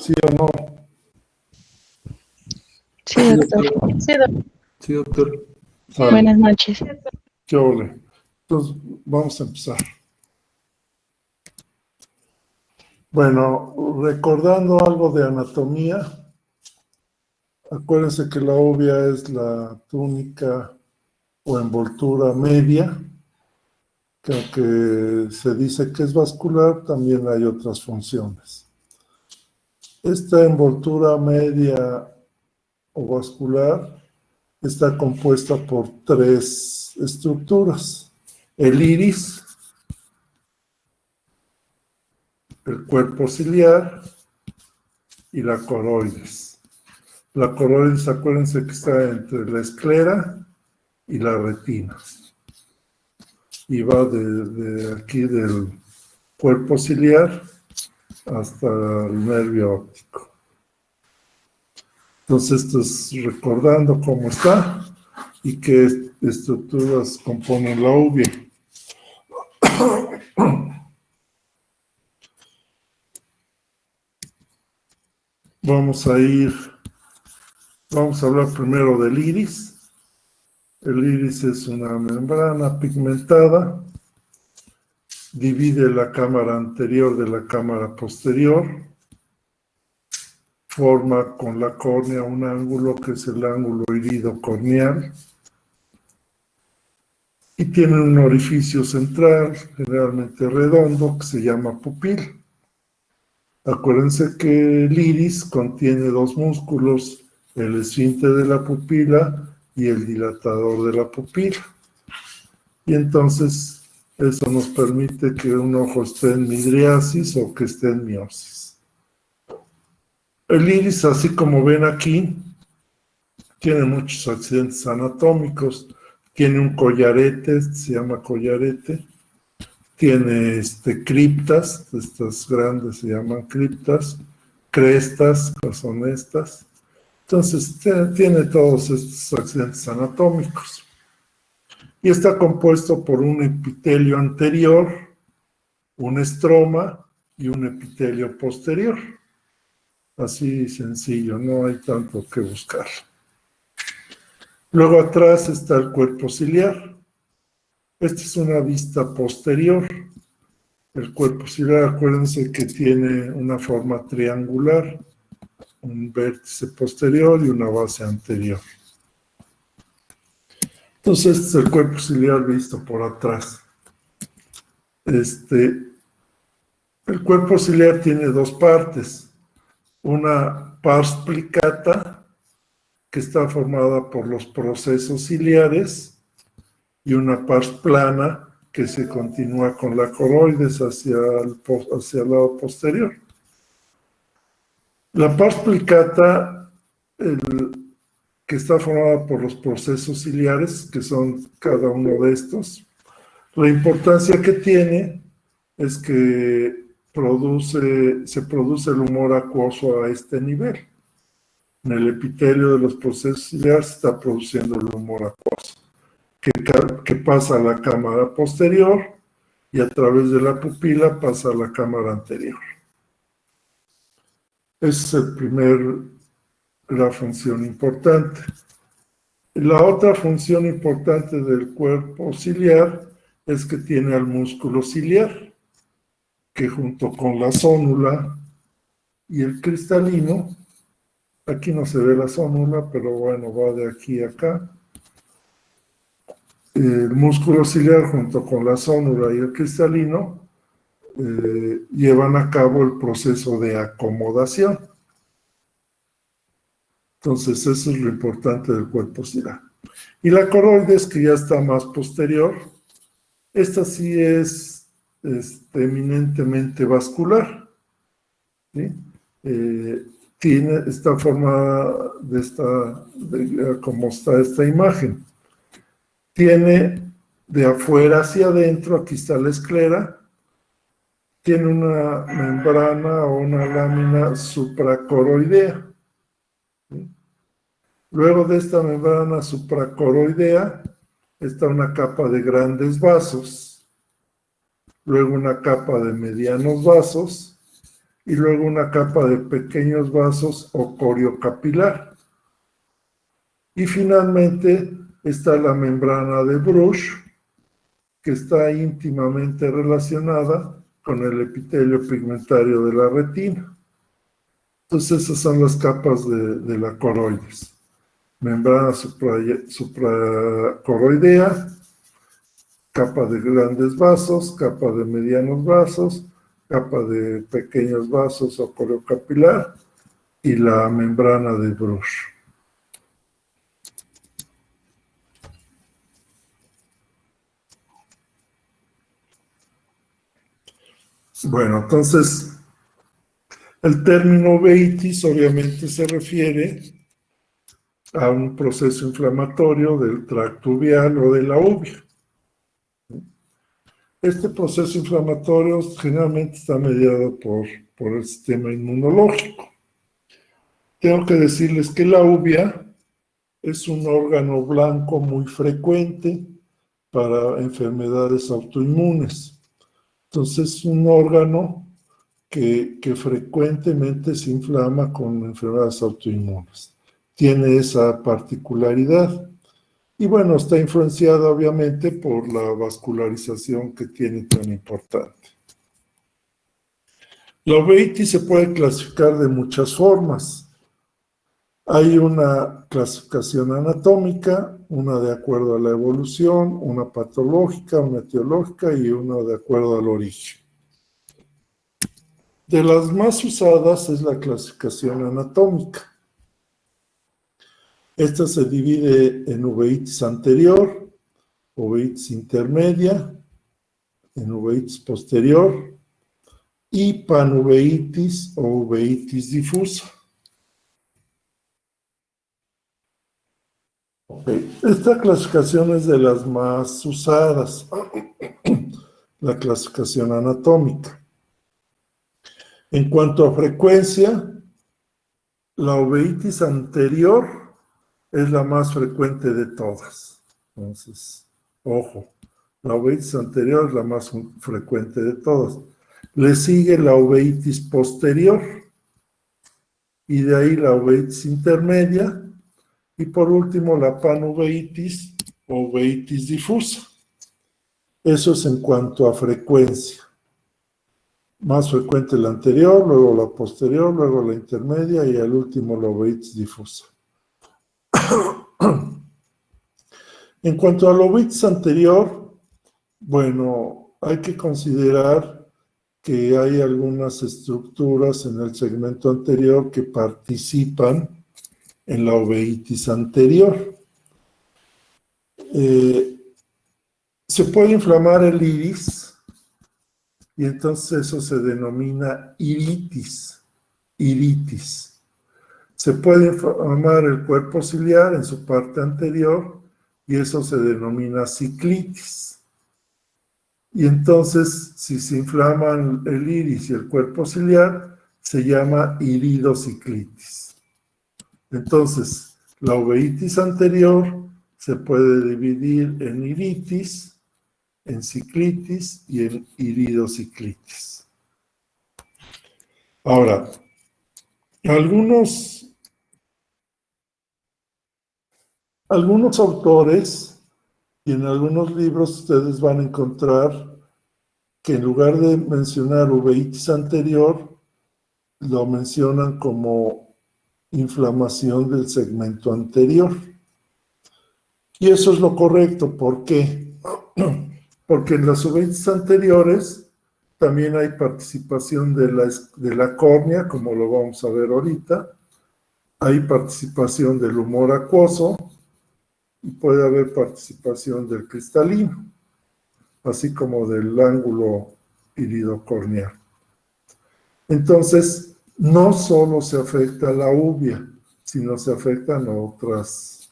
¿Sí o no? Sí, doctor. Sí, doctor. Buenas noches. Qué ole. Entonces, vamos a empezar. Bueno, recordando algo de anatomía, acuérdense que la uvea es la túnica o envoltura media, que aunque se dice que es vascular, también hay otras funciones. Esta envoltura media o vascular está compuesta por tres estructuras: el iris, el cuerpo ciliar y la coroides. La coroides, acuérdense que está entre la esclera y la retina. Y va de aquí del cuerpo ciliar hasta el nervio óptico. Entonces, esto es recordando cómo está y qué estructuras componen la uvea. Vamos a hablar primero del iris. El iris es una membrana pigmentada, divide la cámara anterior de la cámara posterior, forma con la córnea un ángulo que es el ángulo irido-corneal y tiene un orificio central, generalmente redondo, que se llama pupila. Acuérdense que el iris contiene dos músculos, el esfínter de la pupila y el dilatador de la pupila. Y entonces eso nos permite que un ojo esté en midriasis o que esté en miosis. El iris, así como ven aquí, tiene muchos accidentes anatómicos. Tiene un collarete, se llama collarete. Tiene criptas, estas grandes se llaman criptas. Crestas, que son estas. Entonces, tiene todos estos accidentes anatómicos. Y está compuesto por un epitelio anterior, un estroma y un epitelio posterior. Así sencillo, no hay tanto que buscar. Luego atrás está el cuerpo ciliar. Esta es una vista posterior. El cuerpo ciliar, acuérdense que tiene una forma triangular, un vértice posterior y una base anterior. Entonces, este es el cuerpo ciliar visto por atrás. El cuerpo ciliar tiene dos partes. Una pars plicata, que está formada por los procesos ciliares, y una pars plana, que se continúa con la coroides hacia el lado posterior. La pars plicata, que está formada por los procesos ciliares, que son cada uno de estos, la importancia que tiene es que se produce el humor acuoso a este nivel. En el epitelio de los procesos ciliares se está produciendo el humor acuoso, que pasa a la cámara posterior y a través de la pupila pasa a la cámara anterior. Esa es la función importante. La otra función importante del cuerpo ciliar es que tiene al músculo ciliar, que junto con la zónula y el cristalino, aquí no se ve la zónula, pero bueno, va de aquí a acá. El músculo ciliar junto con la zónula y el cristalino llevan a cabo el proceso de acomodación. Entonces, eso es lo importante del cuerpo ciliar. Y la coroides, que ya está más posterior, esta sí es eminentemente vascular, ¿sí? Está formada como está esta imagen. Tiene de afuera hacia adentro, aquí está la esclera, tiene una membrana o una lámina supracoroidea. ¿Sí? Luego de esta membrana supracoroidea está una capa de grandes vasos, luego una capa de medianos vasos y luego una capa de pequeños vasos o coriocapilar. Y finalmente está la membrana de Bruch, que está íntimamente relacionada con el epitelio pigmentario de la retina. Entonces esas son las capas de la coroides. Membrana supracoroidea, capa de grandes vasos, capa de medianos vasos, capa de pequeños vasos o coriocapilar y la membrana de Bruch. Bueno, entonces el término uveitis obviamente se refiere a un proceso inflamatorio del tracto uveal o de la uvea. Este proceso inflamatorio generalmente está mediado por el sistema inmunológico. Tengo que decirles que la uvea es un órgano blanco muy frecuente para enfermedades autoinmunes. Entonces, es un órgano que frecuentemente se inflama con enfermedades autoinmunes. Tiene esa particularidad. Y bueno, está influenciada obviamente por la vascularización que tiene tan importante. La uveitis se puede clasificar de muchas formas. Hay una clasificación anatómica, una de acuerdo a la evolución, una patológica, una etiológica y una de acuerdo al origen. De las más usadas es la clasificación anatómica. Esta se divide en uveitis anterior, uveitis intermedia, en uveitis posterior y panuveitis o uveitis difusa. Okay. Esta clasificación es de las más usadas, la clasificación anatómica. En cuanto a frecuencia, la uveitis anterior es la más frecuente de todas. Entonces, ojo, la uveitis anterior es la más frecuente de todas. Le sigue la uveitis posterior y de ahí la uveitis intermedia y por último la panuveitis o uveitis difusa. Eso es en cuanto a frecuencia. Más frecuente la anterior, luego la posterior, luego la intermedia y al último la uveitis difusa. En cuanto a la uveitis anterior, bueno, hay que considerar que hay algunas estructuras en el segmento anterior que participan en la uveitis anterior. Se puede inflamar el iris y entonces eso se denomina iritis. Se puede inflamar el cuerpo ciliar en su parte anterior y eso se denomina ciclitis. Y entonces, si se inflaman el iris y el cuerpo ciliar, se llama iridociclitis. Entonces, la uveitis anterior se puede dividir en iritis, en ciclitis y en iridociclitis. Ahora, algunos autores y en algunos libros ustedes van a encontrar que en lugar de mencionar uveitis anterior, lo mencionan como inflamación del segmento anterior. Y eso es lo correcto. ¿Por qué? Porque en las uveitis anteriores también hay participación de la córnea, como lo vamos a ver ahorita. Hay participación del humor acuoso y puede haber participación del cristalino, así como del ángulo iridocorneal. Entonces, no solo se afecta la uvea, sino se afectan otras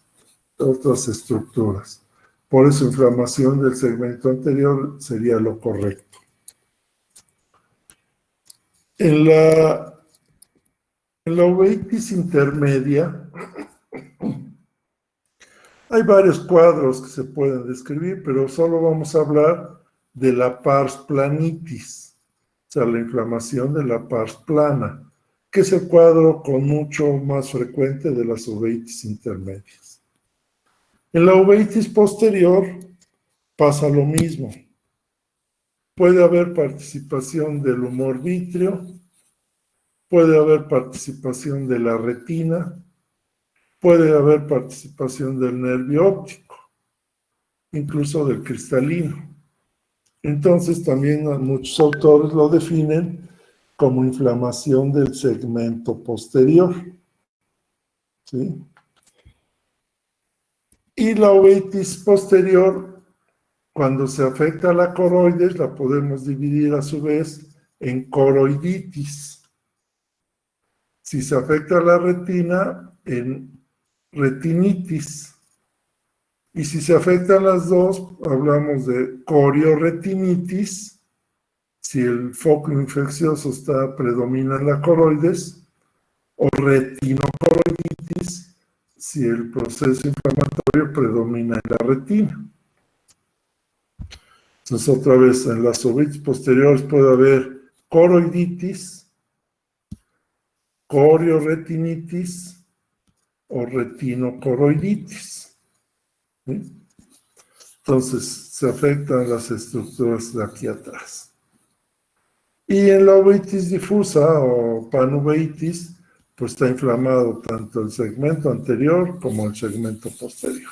estructuras. Por eso, inflamación del segmento anterior sería lo correcto. En la uveitis intermedia, hay varios cuadros que se pueden describir, pero solo vamos a hablar de la pars planitis. sea, la inflamación de la pars plana, que es el cuadro con mucho más frecuente de las uveitis intermedias. En la uveitis posterior pasa lo mismo. Puede haber participación del humor vítreo, puede haber participación de la retina, puede haber participación del nervio óptico, incluso del cristalino. Entonces también muchos autores lo definen como inflamación del segmento posterior, ¿sí? Y la uveitis posterior, cuando se afecta a la coroides, la podemos dividir a su vez en coroiditis. Si se afecta a la retina, en retinitis. Y si se afectan las dos, hablamos de corioretinitis, si el foco infeccioso predomina en la coroides, o retinocoroiditis, si el proceso inflamatorio predomina en la retina. Entonces, otra vez, en las uveitis posteriores puede haber coroiditis, corioretinitis o retinocoroiditis, ¿sí? Entonces, se afectan las estructuras de aquí atrás. Y en la uveitis difusa o panuveitis, pues está inflamado tanto el segmento anterior como el segmento posterior.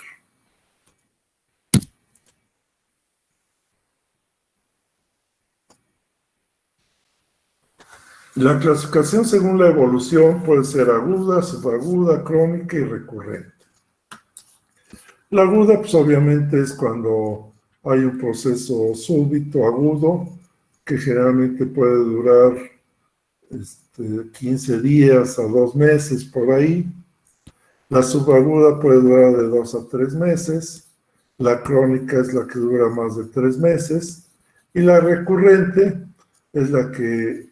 La clasificación según la evolución puede ser aguda, subaguda, crónica y recurrente. La aguda, pues obviamente es cuando hay un proceso súbito, agudo, que generalmente puede durar 15 días a 2 meses por ahí. La subaguda puede durar de 2 a 3 meses. La crónica es la que dura más de 3 meses. Y la recurrente es la que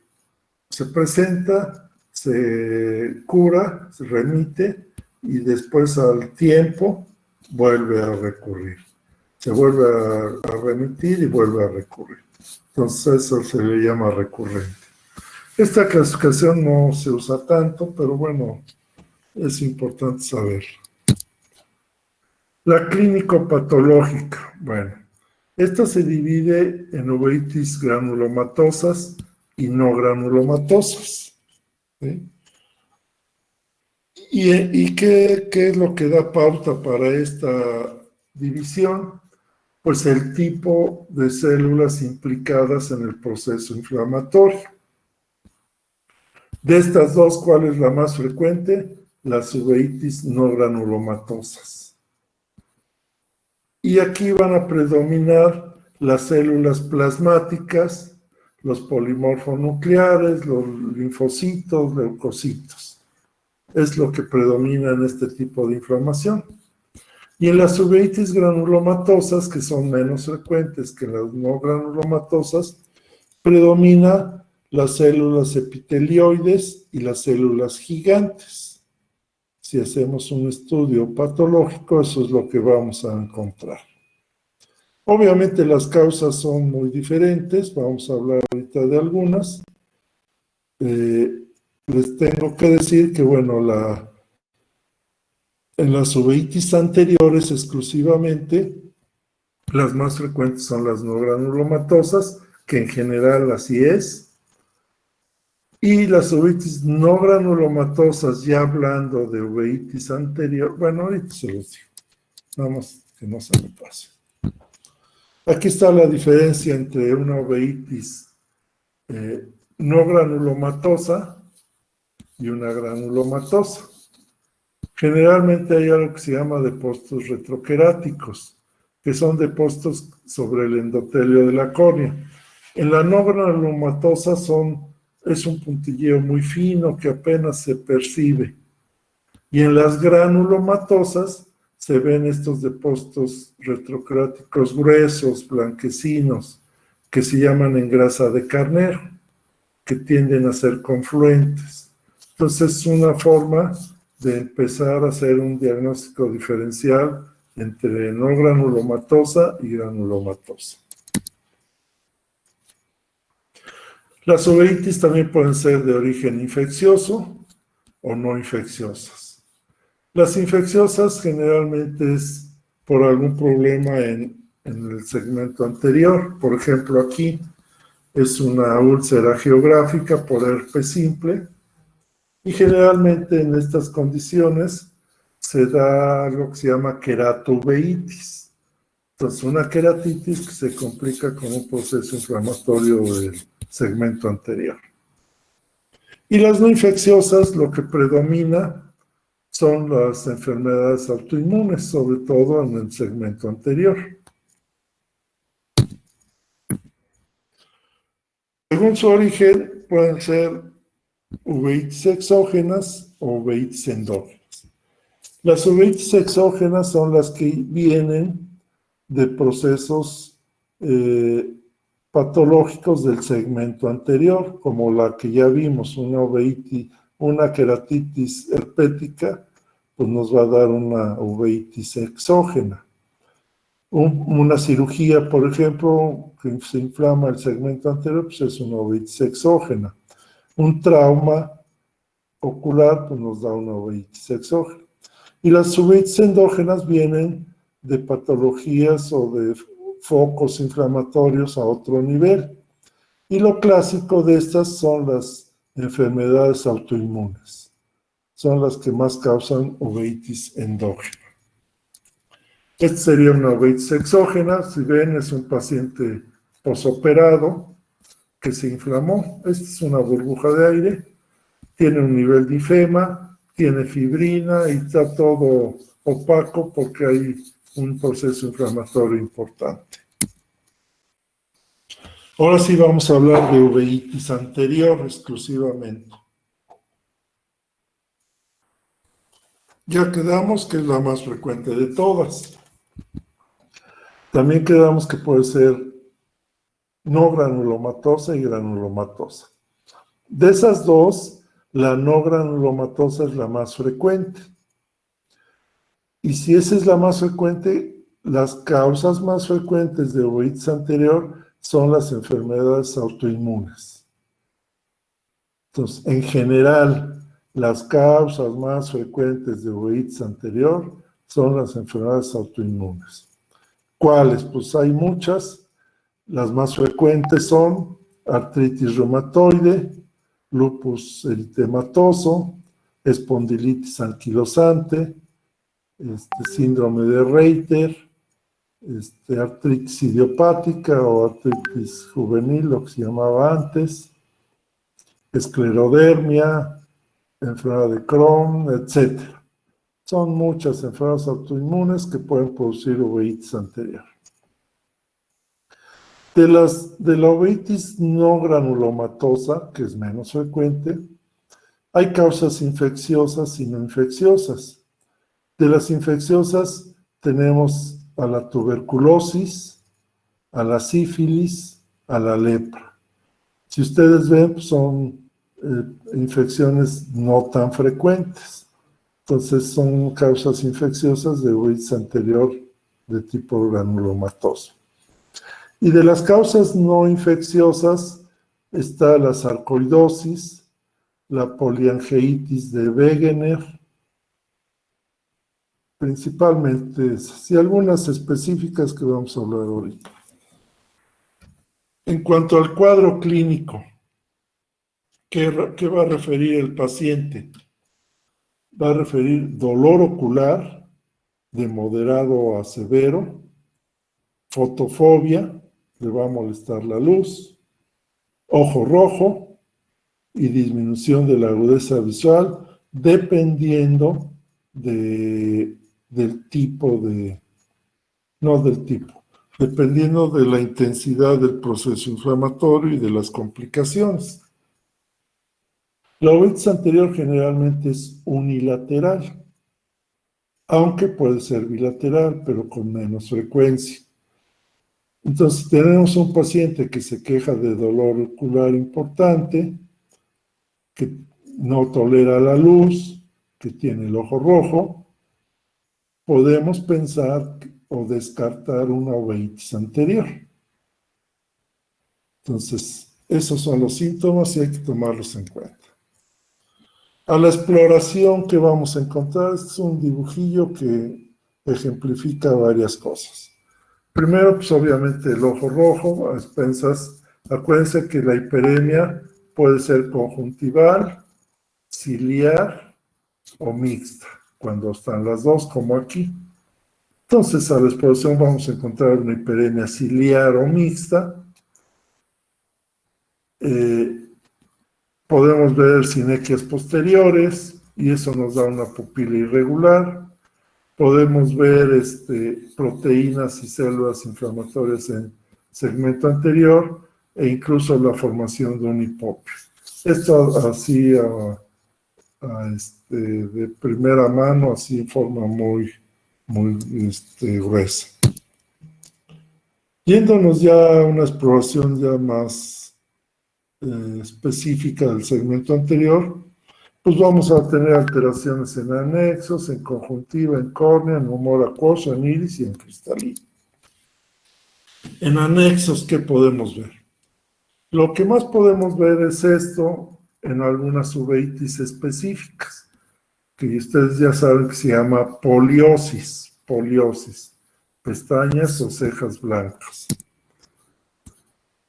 se presenta, se cura, se remite y después al tiempo vuelve a recurrir. Se vuelve a remitir y vuelve a recurrir. Entonces eso se le llama recurrente. Esta clasificación no se usa tanto, pero bueno, es importante saberlo. La clínico-patológica. Bueno, esta se divide en uveitis granulomatosas y no granulomatosas, ¿sí? ¿Y qué es lo que da pauta para esta división? Pues el tipo de células implicadas en el proceso inflamatorio. De estas dos, ¿cuál es la más frecuente? Las uveitis no granulomatosas. Y aquí van a predominar las células plasmáticas, los polimorfonucleares, los linfocitos, leucocitos. Es lo que predomina en este tipo de inflamación. Y en las uveitis granulomatosas, que son menos frecuentes que las no granulomatosas, predomina las células epitelioides y las células gigantes. Si hacemos un estudio patológico, eso es lo que vamos a encontrar. Obviamente las causas son muy diferentes, vamos a hablar ahorita de algunas. Les tengo que decir que, bueno, en las uveitis anteriores exclusivamente, las más frecuentes son las no granulomatosas, que en general así es. Y las uveitis no granulomatosas, ya hablando de uveitis anterior, bueno, ahorita se los digo, nada más que no se me pase. Aquí está la diferencia entre una uveitis no granulomatosa y una granulomatosa. Generalmente hay algo que se llama depósitos retroqueráticos, que son depósitos sobre el endotelio de la córnea. En la no granulomatosa es un puntilleo muy fino que apenas se percibe. Y en las granulomatosas se ven estos depósitos retrocráticos gruesos, blanquecinos, que se llaman engrasa de carnero, que tienden a ser confluentes. Entonces es una forma de empezar a hacer un diagnóstico diferencial entre no granulomatosa y granulomatosa. Las uveitis también pueden ser de origen infeccioso o no infecciosas. Las infecciosas generalmente es por algún problema en el segmento anterior. Por ejemplo, aquí es una úlcera geográfica por herpes simple y generalmente en estas condiciones se da algo que se llama queratoveitis. Entonces, una queratitis que se complica con un proceso inflamatorio del segmento anterior. Y las no infecciosas, lo que predomina son las enfermedades autoinmunes, sobre todo en el segmento anterior. Según su origen, pueden ser uveitis exógenas o uveitis endógenas. Las uveitis exógenas son las que vienen de procesos patológicos del segmento anterior, como la que ya vimos, una queratitis herpética, pues nos va a dar una uveitis exógena. Una cirugía, por ejemplo, que se inflama el segmento anterior, pues es una uveitis exógena. Un trauma ocular, pues nos da una uveitis exógena. Y las uveitis endógenas vienen de patologías o de focos inflamatorios a otro nivel. Y lo clásico de estas son las enfermedades autoinmunes. Son las que más causan uveitis endógena. Esta sería una uveitis exógena. Si ven, es un paciente posoperado que se inflamó. Esta es una burbuja de aire. Tiene un nivel de ifema, tiene fibrina y está todo opaco porque hay un proceso inflamatorio importante. Ahora sí vamos a hablar de uveitis anterior exclusivamente. Ya quedamos que es la más frecuente de todas. También quedamos que puede ser no granulomatosa y granulomatosa. De esas dos, la no granulomatosa es la más frecuente. Y si esa es la más frecuente, las causas más frecuentes de uveitis anterior son las enfermedades autoinmunes. Entonces, en general, las causas más frecuentes de uveitis anterior son las enfermedades autoinmunes. ¿Cuáles? Pues hay muchas. Las más frecuentes son artritis reumatoide, lupus eritematoso, espondilitis anquilosante, síndrome de Reiter, artritis idiopática o artritis juvenil, lo que se llamaba antes, esclerodermia, enfermedad de Crohn, etc. Son muchas enfermedades autoinmunes que pueden producir uveitis anterior. De la uveitis no granulomatosa, que es menos frecuente, hay causas infecciosas y no infecciosas. De las infecciosas tenemos a la tuberculosis, a la sífilis, a la lepra. Si ustedes ven, pues son infecciones no tan frecuentes. Entonces son causas infecciosas de uveitis anterior de tipo granulomatoso. Y de las causas no infecciosas está la sarcoidosis, la poliangeitis de Wegener, principalmente esas, y algunas específicas que vamos a hablar ahorita. En cuanto al cuadro clínico, ¿qué va a referir el paciente? Va a referir dolor ocular de moderado a severo, fotofobia, le va a molestar la luz, ojo rojo y disminución de la agudeza visual, dependiendo del tipo de... no del tipo, dependiendo de la intensidad del proceso inflamatorio y de las complicaciones. La uveitis anterior generalmente es unilateral, aunque puede ser bilateral, pero con menos frecuencia. Entonces, tenemos un paciente que se queja de dolor ocular importante, que no tolera la luz, que tiene el ojo rojo. Podemos pensar o descartar una uveitis anterior. Entonces, Esos son los síntomas y hay que tomarlos en cuenta. A la exploración que vamos a encontrar, este es un dibujillo que ejemplifica varias cosas. Primero, pues obviamente el ojo rojo, a expensas. Acuérdense que la hiperemia puede ser conjuntival, ciliar o mixta, cuando están las dos, como aquí. Entonces, a la exploración vamos a encontrar una hiperemia ciliar o mixta. Podemos ver sinequias posteriores y eso nos da una pupila irregular. Podemos ver proteínas y células inflamatorias en segmento anterior e incluso la formación de un hipopio. Esto así de primera mano, así en forma muy gruesa. Yéndonos ya a una exploración ya más específica del segmento anterior, pues vamos a tener alteraciones en anexos, en conjuntiva, en córnea, en humor acuoso, en iris y en cristalino. En anexos, ¿qué podemos ver? Lo que más podemos ver es esto en algunas uveitis específicas, que ustedes ya saben que se llama poliosis, pestañas o cejas blancas.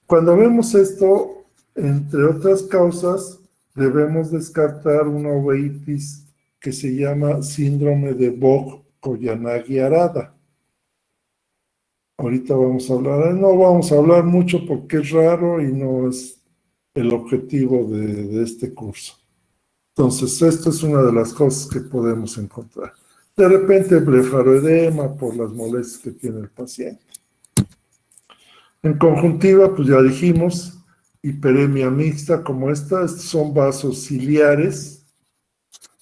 Cuando vemos esto, entre otras causas, debemos descartar una uveitis que se llama síndrome de Vogt-Koyanagi-Arada. Ahorita vamos a hablar, no vamos a hablar mucho porque es raro y no es el objetivo de este curso. Entonces, esto es una de las cosas que podemos encontrar. De repente, blefaroedema por las molestias que tiene el paciente. En conjuntiva, pues ya dijimos, hiperemia mixta como esta, estos son vasos ciliares.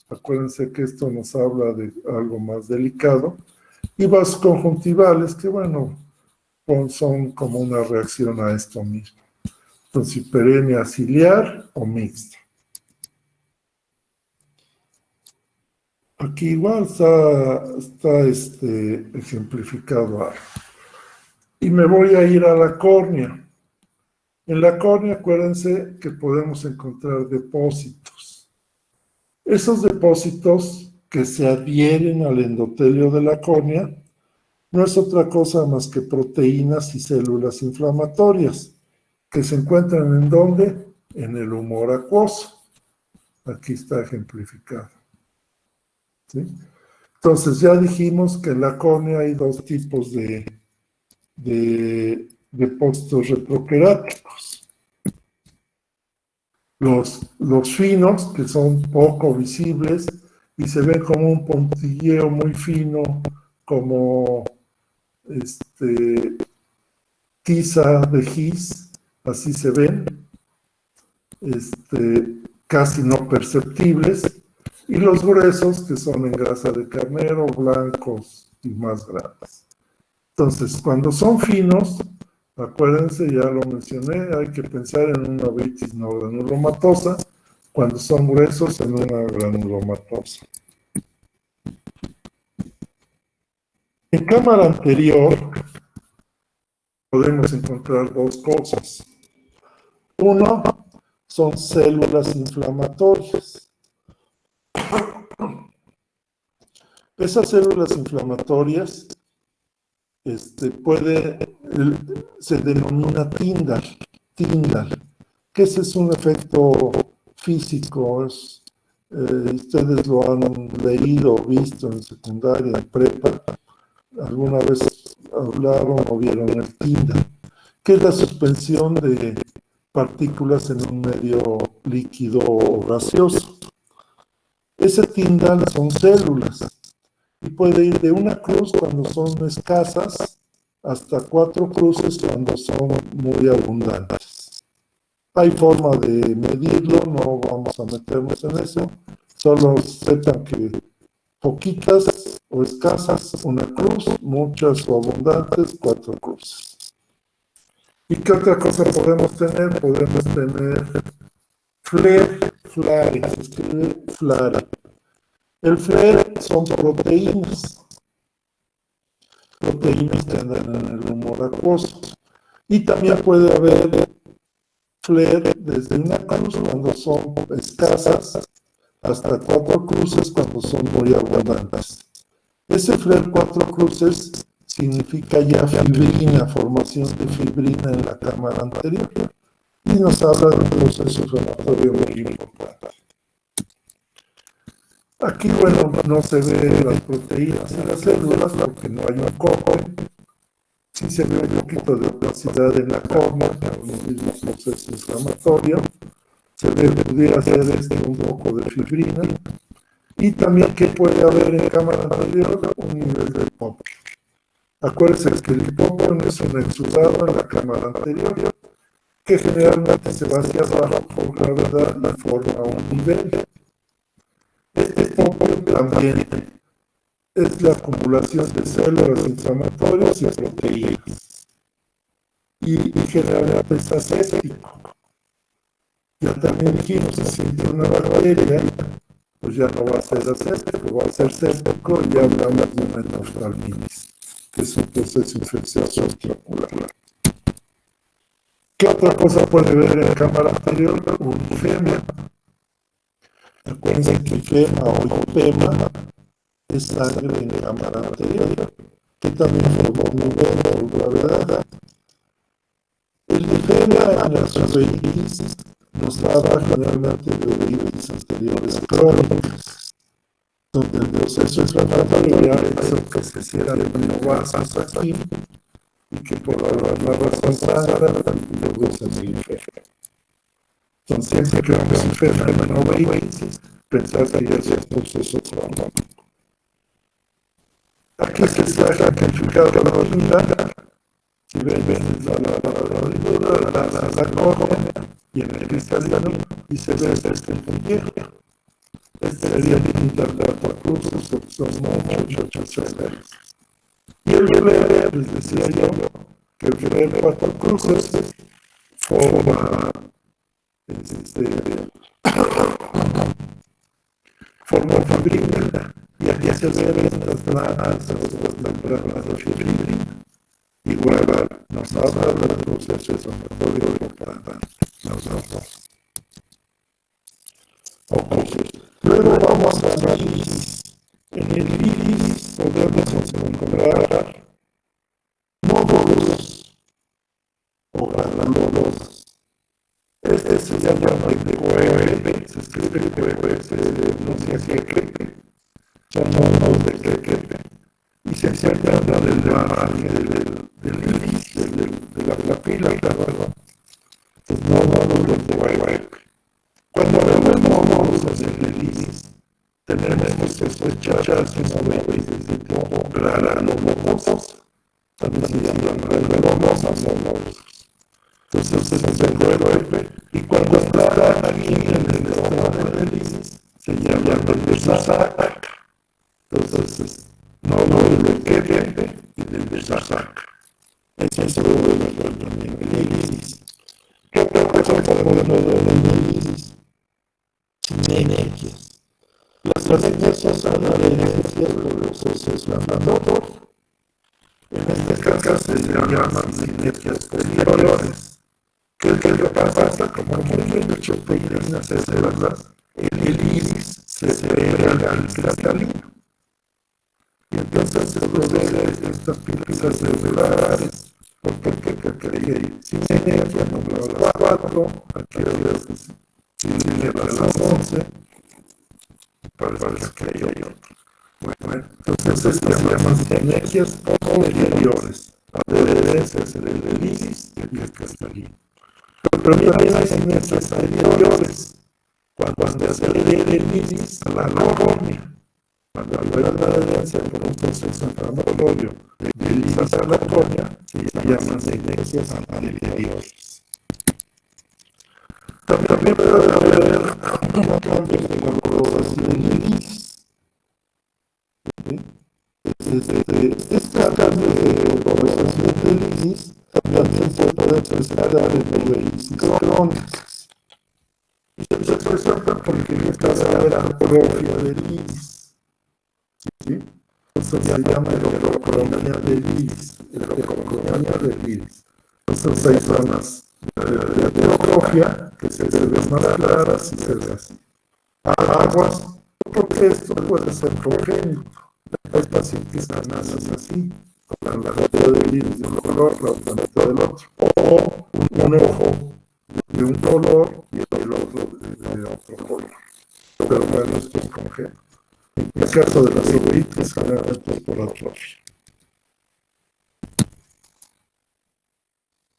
Acuérdense que esto nos habla de algo más delicado. Y vasos conjuntivales, que bueno, son como una reacción a esto mismo. Entonces, hiperemia ciliar o mixta. Aquí igual está ejemplificado algo. Y me voy a ir a la córnea. En la córnea, acuérdense que podemos encontrar depósitos. Esos depósitos que se adhieren al endotelio de la córnea no es otra cosa más que proteínas y células inflamatorias que se encuentran ¿en dónde? En el humor acuoso. Aquí está ejemplificado. ¿Sí? Entonces ya dijimos que en la córnea hay dos tipos de depósitos retroqueráticos. Los finos, que son poco visibles y se ven como un puntilleo muy fino, como tiza de gis, así se ven, casi no perceptibles, y los gruesos, que son en grasa de carnero, blancos y más grandes. Entonces, cuando son finos, acuérdense, ya lo mencioné, hay que pensar en una uveitis no granulomatosa, cuando son gruesos en una granulomatosa. En cámara anterior podemos encontrar dos cosas. Uno, son células inflamatorias. Esas células inflamatorias se denomina Tyndall, que ese es un efecto físico, ustedes lo han leído, visto en secundaria, en prepa, alguna vez hablaron o vieron el Tyndall, que es la suspensión de partículas en un medio líquido o gaseoso. Ese Tyndall son células y puede ir de una cruz cuando son escasas hasta 4 cruces cuando son muy abundantes. Hay forma de medirlo, no vamos a meternos en eso, solo sepan que poquitas o escasas, una cruz, muchas o abundantes, 4 cruces. ¿Y qué otra cosa podemos tener? Podemos tener flare, se escribe flare. El flare son proteínas que andan en el humor acuoso. Y también puede haber flare desde una cruz cuando son escasas hasta 4 cruces cuando son muy abundantes. Ese flare 4 cruces significa ya fibrina, formación de fibrina en la cámara anterior, y nos habla de un proceso inflamatorio muy importante. Aquí, bueno, no se ve las proteínas en las células porque no hay un corte. Sí se ve un poquito de opacidad en la córnea por el mismo proceso inflamatorio. Se ve, pudiera ser un poco de fibrina. Y también que puede haber en cámara anterior un nivel de popio. Acuérdense que el popio es un exudado en la cámara anterior que generalmente se va hacia abajo por gravedad y forma un nivel. Este popio también es la acumulación de células inflamatorias y proteínas. Y generalmente es aséptico. Ya también dijimos, si siente una bacteria, pues ya no va a ser aséptico, va a ser séptico, y ya hablamos de una endoftalmitis, que es un proceso infeccioso intraocular. ¿Qué otra cosa puede ver en cámara anterior? Un ifema. Acuérdense que ifema o hipema es sangre en cámara anterior, que también formó un nivel por gravedad. El ifema en las uveitis nos habla generalmente de uveitis anteriores crónicas, donde el proceso inflamatorio ya hizo que se cierren miovasos aquí y que por alguna razón sangran y producen el ifema. Entonces, siempre que vemos ifema en uveitis, pensar que ya es un proceso traumático. Aquí se ha sacrificado la orina, si ven la córnea y en el cristalino, y se ve este puntero. Este sería el interdato cruces, son muchos celos. Y el bebé, les decía yo, que el bebé 4 cruces forma fibrina, y aquí se ven estas nanas, estas membranas de fibrina. Igual nos habla del proceso inflamatorio importante. Luego vamos al iris. En el iris podemos encontrar nódulos o granulosos. Este se llama PQEP, se escribe PQEP, se pronuncia Kekepe. Son nódulos de Kekepe. Y se encuentran en el margen del iris, de la papila, claro. Entonces, nódulos de PQEP. Cuando vemos nódulos en el iris, tenemos que sospechar que son uveitis de tipo granulosos. También se llaman granulomosas o nódulos. Entonces, es el PQEP. Y cuando está aquí en el estómago del iris, se llama el sac. Entonces, nódulo de Kekepe y del sac. Eso es lo de el iris. ¿Qué otra cosa podemos ver en el iris? Sinergias. Las sinergias son adherencias de los procesos inflamatorios. En este caso se llaman sinergias posteriores. ¿Qué es lo que pasa? Como hay muchas proteínas células, el iris se pega al cristalino. Y entonces se produce estas pinzas celulares. Porque hay sinergia número 4, aquí hay sinergia las 11, parece que hay otro. Bueno, entonces se llaman sinergias posteriores, adherencias del iris y el cristalino. Pero también hay sinergias anteriores, cuando se adhiere el iris a la córnea. Cuando hay una adherencia por un proceso inflamatorio del iris a la córnea, se llaman sinergias anteriores. También puede haber cambios de colorización del iris. Este cambio de colorización del iris también se puede presentar en uveitis crónicas. Y se presenta porque empieza a haber atrofia del iris. ¿Sí? Eso se llama heterocromia del iris. Heterocromia del iris. Entonces hay zonas La diatrofia, que se ven más claras y se ven aguas, porque esto puede ser congénito. Hay pacientes que nacen así, con la mitad del iris de un color, la otra mitad del otro, o un ojo de un color y el otro de otro color. Pero bueno, esto es congénito. En el caso de las uveitis, generalmente es por atrofia.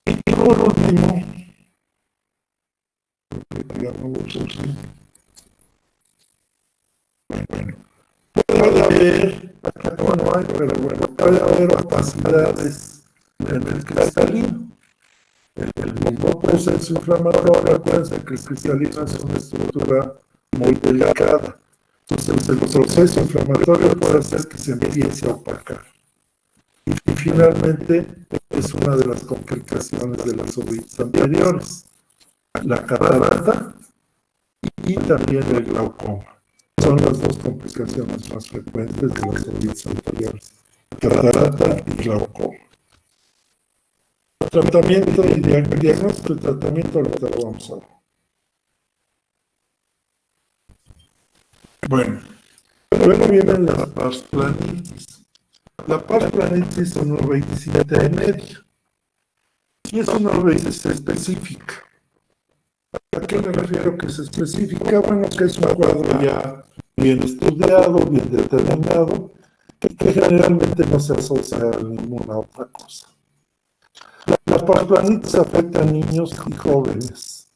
Y por último, puede haber, acá no hay, pero bueno, puede haber opacidades en el cristalino. El mismo proceso inflamatorio, acuérdense que el cristalino es una estructura muy delicada. Entonces el proceso inflamatorio puede hacer que se empiece a opacar. Y finalmente es una de las complicaciones de las uveitis anteriores. La catarata y también el glaucoma. Son las dos complicaciones más frecuentes de las uveitis anteriores. Catarata y glaucoma. Tratamiento y diagnóstico y tratamiento ahorita lo vamos a ver. Bueno, luego vienen las pars planitis. La pars planitis es una uveitis intermedia y es una uveitis específica. ¿A qué me refiero que es específica? Bueno, que es un cuadro ya bien estudiado, bien determinado, que generalmente no se asocia a ninguna otra cosa. La pars planitis afecta a niños y jóvenes.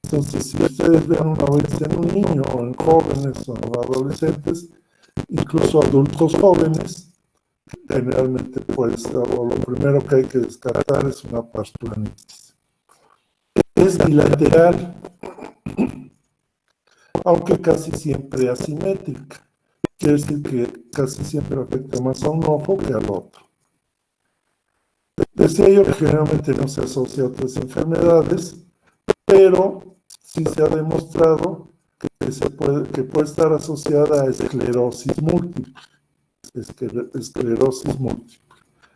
Entonces, si ustedes ven una uveitis en un niño, o en jóvenes, o en adolescentes, incluso adultos jóvenes, generalmente puede ser, o lo primero que hay que descartar es una pars planitis. Es bilateral, aunque casi siempre asimétrica. Quiere decir que casi siempre afecta más a un ojo que al otro. Decía yo que generalmente no se asocia a otras enfermedades, pero sí se ha demostrado que puede estar asociada a esclerosis múltiple. Esclerosis múltiple.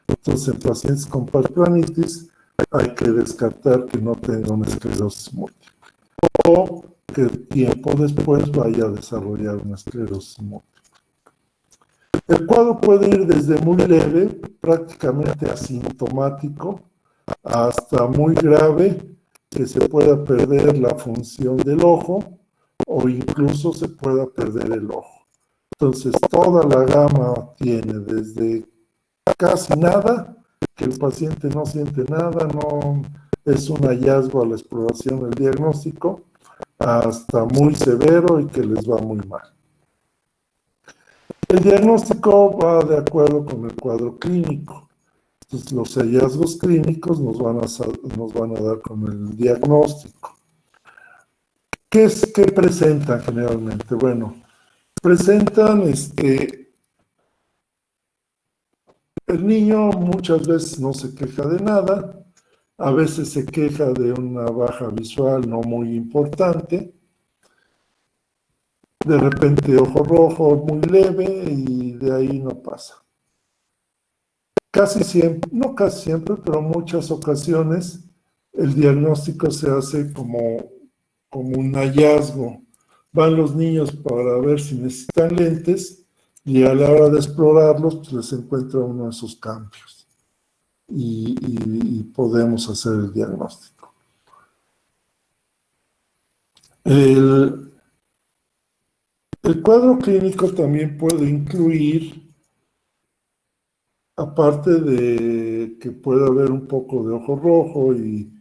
Entonces, en pacientes con pars planitis hay que descartar que no tenga una esclerosis múltiple o que tiempo después vaya a desarrollar una esclerosis múltiple. El cuadro puede ir desde muy leve, prácticamente asintomático, hasta muy grave, que se pueda perder la función del ojo o incluso se pueda perder el ojo. Entonces, toda la gama tiene desde casi nada, que el paciente no siente nada, no es un hallazgo a la exploración del diagnóstico, hasta muy severo y que les va muy mal. El diagnóstico va de acuerdo con el cuadro clínico. Entonces, los hallazgos clínicos nos van a dar con el diagnóstico. ¿Qué presentan generalmente? Bueno, presentan el niño muchas veces no se queja de nada, a veces se queja de una baja visual no muy importante, de repente ojo rojo muy leve y de ahí no pasa. Casi siempre, no casi siempre, pero muchas ocasiones el diagnóstico se hace como un hallazgo. Van los niños para ver si necesitan lentes y a la hora de explorarlos pues les encuentra uno de esos cambios y podemos hacer el diagnóstico. El cuadro clínico también puede incluir, aparte de que puede haber un poco de ojo rojo y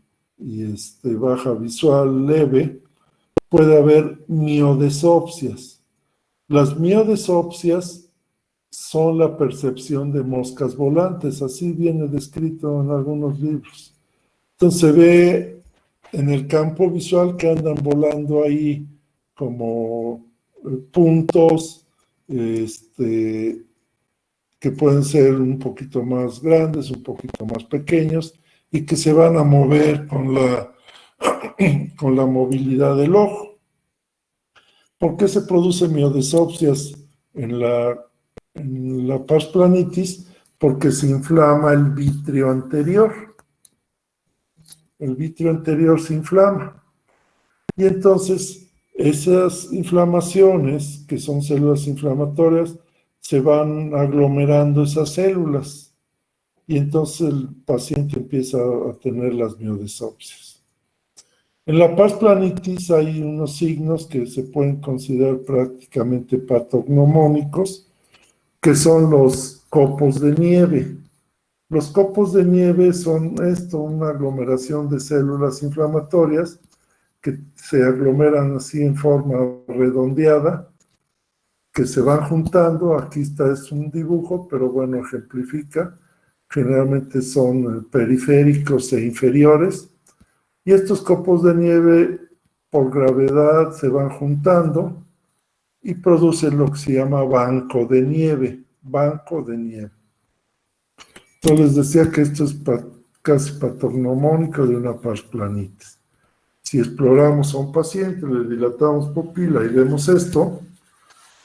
baja visual leve, puede haber miodesopsias. Las miodesopsias son la percepción de moscas volantes, así viene descrito en algunos libros. Entonces se ve en el campo visual que andan volando ahí como puntos, que pueden ser un poquito más grandes, un poquito más pequeños, y que se van a mover con la movilidad del ojo. ¿Por qué se producen miodesopsias en la pars planitis? Porque se inflama el vitrio anterior. el vitrio anterior se inflama. Y entonces esas inflamaciones, que son células inflamatorias, se van aglomerando esas células. Y entonces el paciente empieza a tener las miodesopsias. En la pars planitis hay unos signos que se pueden considerar prácticamente patognomónicos, que son los copos de nieve. Los copos de nieve son una aglomeración de células inflamatorias que se aglomeran así en forma redondeada, que se van juntando. Aquí es un dibujo, pero bueno, ejemplifica. Generalmente son periféricos e inferiores. Y estos copos de nieve, por gravedad, se van juntando y producen lo que se llama banco de nieve. Banco de nieve. Entonces les decía que esto es casi patognomónico de una pars planitis. Si exploramos a un paciente, le dilatamos pupila y vemos esto,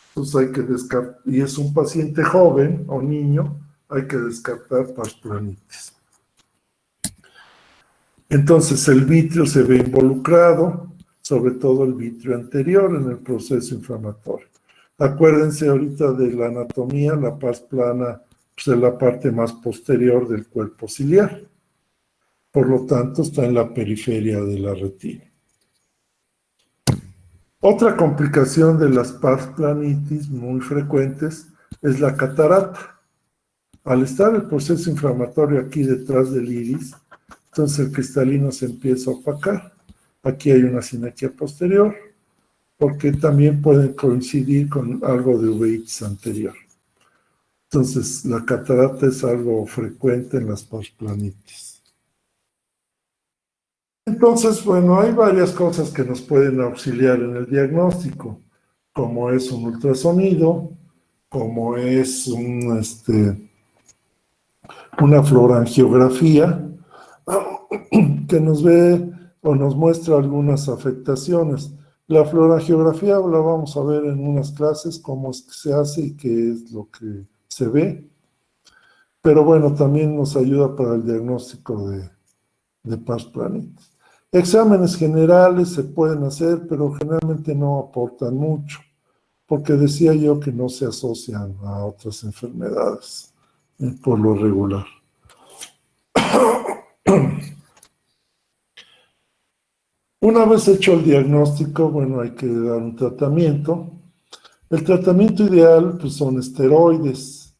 entonces hay que descartar, y es un paciente joven o niño, hay que descartar pars planitis. Entonces el vitrio se ve involucrado, sobre todo el vitrio anterior en el proceso inflamatorio. Acuérdense ahorita de la anatomía, la pars plana pues, es la parte más posterior del cuerpo ciliar. Por lo tanto, está en la periferia de la retina. Otra complicación de las pars planitis muy frecuentes es la catarata. Al estar el proceso inflamatorio aquí detrás del iris, entonces el cristalino se empieza a opacar. Aquí hay una simetría posterior, porque también pueden coincidir con algo de uveitis anterior. Entonces, la catarata es algo frecuente en las pars planitis. Entonces, bueno, hay varias cosas que nos pueden auxiliar en el diagnóstico, como es un ultrasonido, como es una fluorangiografía, que nos ve o nos muestra algunas afectaciones. La fluorangiografía la vamos a ver en unas clases, cómo es que se hace y qué es lo que se ve. Pero bueno, también nos ayuda para el diagnóstico de pars planitis. Exámenes generales se pueden hacer, pero generalmente no aportan mucho, porque decía yo que no se asocian a otras enfermedades, por lo regular. Una vez hecho el diagnóstico, bueno, hay que dar un tratamiento. El tratamiento ideal, pues, son esteroides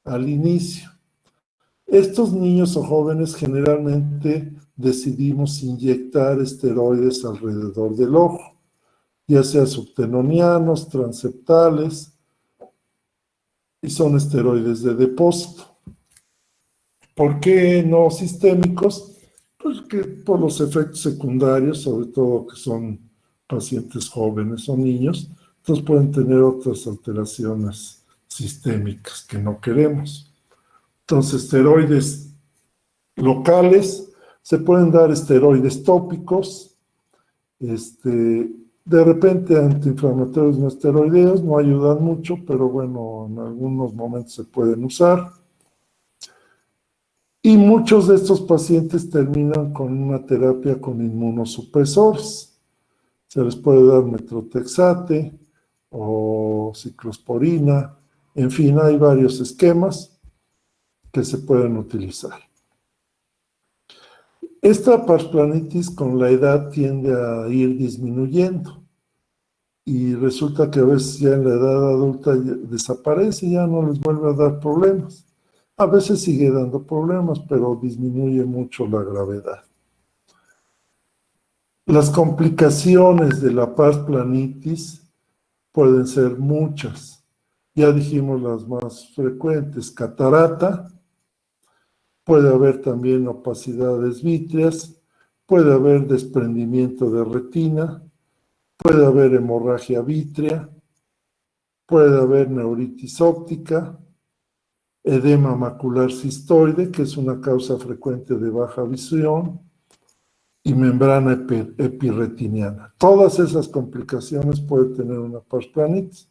al inicio. Estos niños o jóvenes generalmente decidimos inyectar esteroides alrededor del ojo, ya sea subtenonianos, transeptales, y son esteroides de depósito. ¿Por qué no sistémicos? Pues que por los efectos secundarios, sobre todo que son pacientes jóvenes o niños, entonces pueden tener otras alteraciones sistémicas que no queremos. Entonces, esteroides locales, se pueden dar esteroides tópicos, de repente antiinflamatorios no esteroideos, no ayudan mucho, pero bueno, en algunos momentos se pueden usar. Y muchos de estos pacientes terminan con una terapia con inmunosupresores. Se les puede dar metrotexate o ciclosporina, en fin, hay varios esquemas que se pueden utilizar. Esta pars planitis con la edad tiende a ir disminuyendo y resulta que a veces ya en la edad adulta desaparece, ya no les vuelve a dar problemas. A veces sigue dando problemas, pero disminuye mucho la gravedad. Las complicaciones de la pars planitis pueden ser muchas. Ya dijimos las más frecuentes: catarata, puede haber también opacidades vítreas, puede haber desprendimiento de retina, puede haber hemorragia vítrea, puede haber neuritis óptica, edema macular cistoide, que es una causa frecuente de baja visión, y membrana epirretiniana. Todas esas complicaciones pueden tener una pars planitis.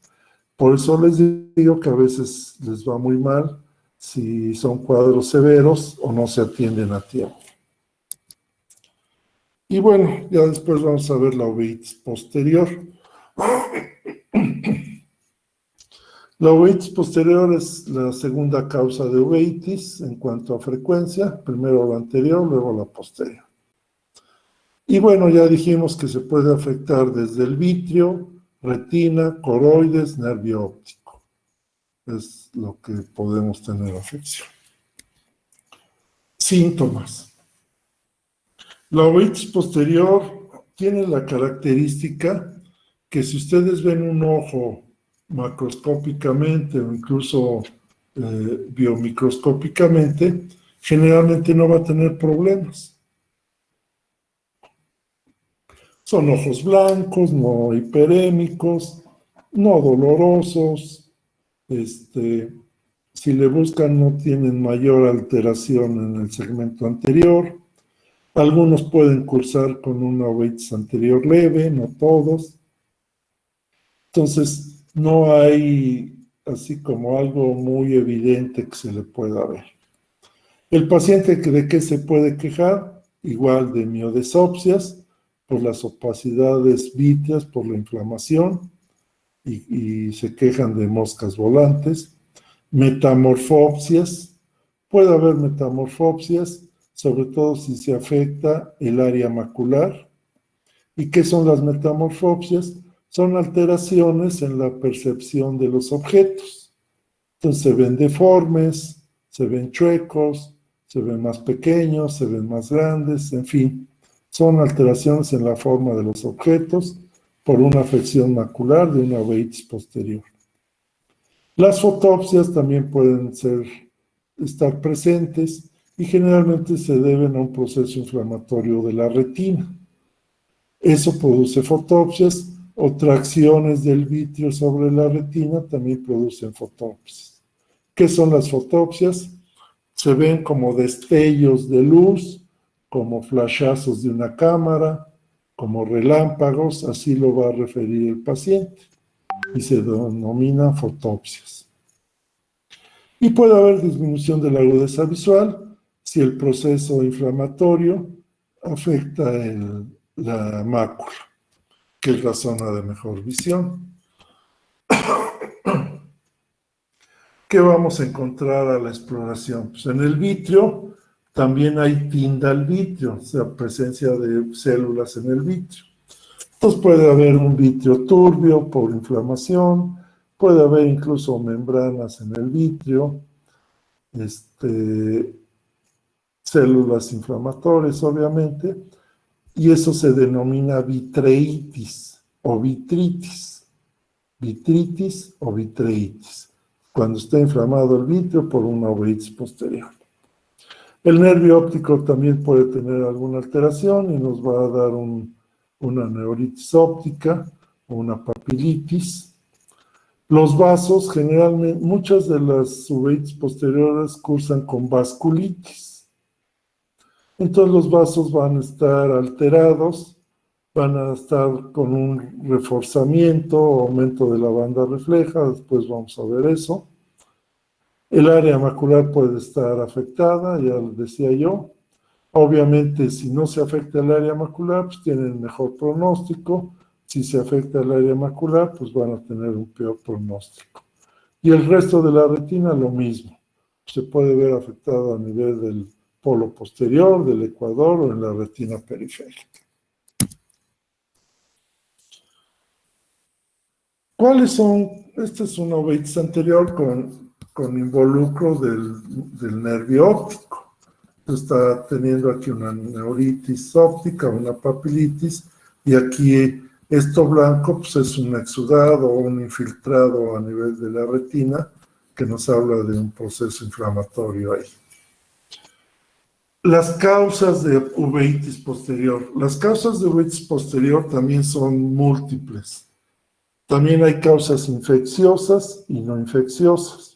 Por eso les digo que a veces les va muy mal si son cuadros severos o no se atienden a tiempo. Y bueno, ya después vamos a ver la uveitis posterior. La uveitis posterior es la segunda causa de uveitis en cuanto a frecuencia, primero la anterior, luego la posterior. Y bueno, ya dijimos que se puede afectar desde el vitrio, retina, coroides, nervio óptico. Es lo que podemos tener afección. Síntomas. La uveitis posterior tiene la característica que si ustedes ven un ojo macroscópicamente o incluso biomicroscópicamente, generalmente no va a tener problemas. Son ojos blancos, no hiperémicos, no dolorosos, si le buscan no tienen mayor alteración en el segmento anterior. Algunos pueden cursar con una uveitis anterior leve, no todos. Entonces, no hay así como algo muy evidente que se le pueda ver. El paciente, ¿de qué se puede quejar? Igual de miodesopsias, por las opacidades vítreas, por la inflamación, y se quejan de moscas volantes. Metamorfopsias, puede haber metamorfopsias, sobre todo si se afecta el área macular. ¿Y qué son las metamorfopsias? Son alteraciones en la percepción de los objetos. Entonces se ven deformes, se ven chuecos, se ven más pequeños, se ven más grandes, en fin. Son alteraciones en la forma de los objetos por una afección macular de una uveitis posterior. Las fotopsias también pueden estar presentes y generalmente se deben a un proceso inflamatorio de la retina. Eso produce fotopsias o tracciones del vitrio sobre la retina también producen fotopsias. ¿Qué son las fotopsias? Se ven como destellos de luz, como flashazos de una cámara, como relámpagos, así lo va a referir el paciente, y se denominan fotopsias. Y puede haber disminución de la agudeza visual si el proceso inflamatorio afecta la mácula, que es la zona de mejor visión. ¿Qué vamos a encontrar a la exploración? Pues en el vitrio también hay tindal vitrio, o sea, presencia de células en el vitrio. Entonces puede haber un vitrio turbio por inflamación, puede haber incluso membranas en el vitrio, células inflamatorias, obviamente, y eso se denomina vitreitis o vitritis. Vitritis o vitreitis, cuando está inflamado el vitrio por una uveitis posterior. El nervio óptico también puede tener alguna alteración y nos va a dar una neuritis óptica o una papilitis. Los vasos, generalmente, muchas de las uveitis posteriores cursan con vasculitis. Entonces los vasos van a estar alterados, van a estar con un reforzamiento o aumento de la banda refleja, después vamos a ver eso. El área macular puede estar afectada, ya lo decía yo. Obviamente, si no se afecta el área macular, pues tienen mejor pronóstico. Si se afecta el área macular, pues van a tener un peor pronóstico. Y el resto de la retina, lo mismo. Se puede ver afectado a nivel del polo posterior, del ecuador o en la retina periférica. ¿Cuáles son? Esta es una uveitis anterior con involucro del nervio óptico. Está teniendo aquí una neuritis óptica, una papilitis, y aquí esto blanco pues es un exudado o un infiltrado a nivel de la retina que nos habla de un proceso inflamatorio ahí. Las causas de uveitis posterior. Las causas de uveitis posterior también son múltiples. También hay causas infecciosas y no infecciosas.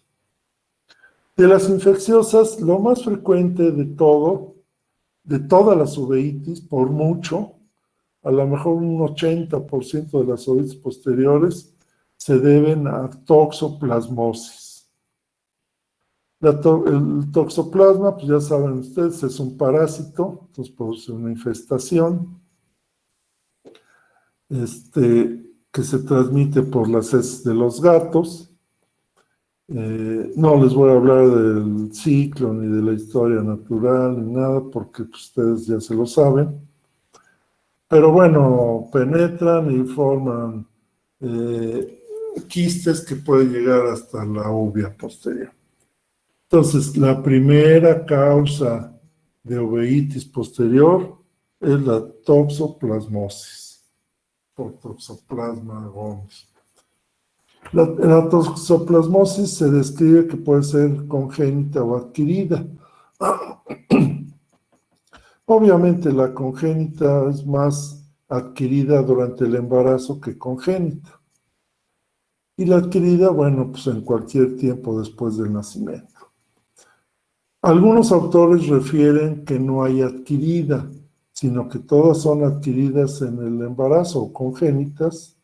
De las infecciosas, lo más frecuente de todas las uveitis, por mucho, a lo mejor un 80% de las uveitis posteriores se deben a toxoplasmosis. El toxoplasma, pues ya saben ustedes, es un parásito, entonces produce una infestación. que se transmite por las heces de los gatos. No les voy a hablar del ciclo ni de la historia natural ni nada porque pues, ustedes ya se lo saben. Pero bueno, penetran y forman quistes que pueden llegar hasta la uvea posterior. Entonces, la primera causa de uveitis posterior es la toxoplasmosis, por Toxoplasma gondii. La toxoplasmosis se describe que puede ser congénita o adquirida. Obviamente la congénita es más adquirida durante el embarazo que congénita. Y la adquirida, bueno, pues en cualquier tiempo después del nacimiento. Algunos autores refieren que no hay adquirida, sino que todas son adquiridas en el embarazo o congénitas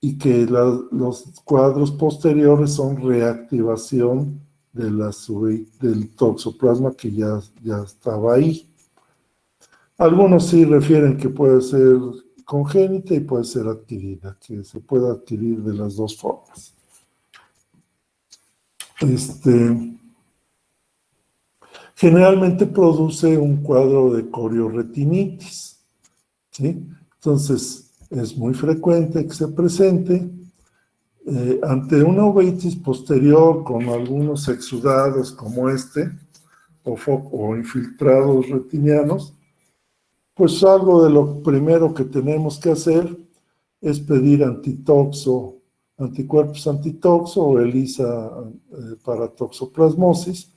y que los cuadros posteriores son reactivación del toxoplasma que ya estaba ahí. Algunos sí refieren que puede ser congénita y puede ser adquirida, que se puede adquirir de las dos formas. Generalmente produce un cuadro de corioretinitis, ¿sí? Entonces, es muy frecuente que se presente ante una uveitis posterior con algunos exudados como o infiltrados retinianos. Pues algo de lo primero que tenemos que hacer es pedir anticuerpos antitoxo o ELISA para toxoplasmosis.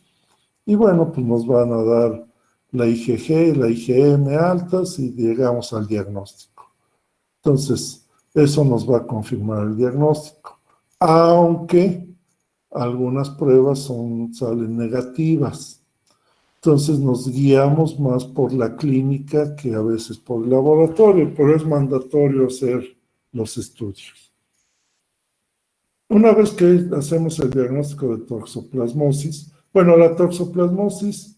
Y bueno, pues nos van a dar la IgG, la IgM altas y llegamos al diagnóstico. Entonces, eso nos va a confirmar el diagnóstico. Aunque algunas pruebas salen negativas. Entonces nos guiamos más por la clínica que a veces por el laboratorio, pero es mandatorio hacer los estudios. Una vez que hacemos el diagnóstico de toxoplasmosis, bueno, la toxoplasmosis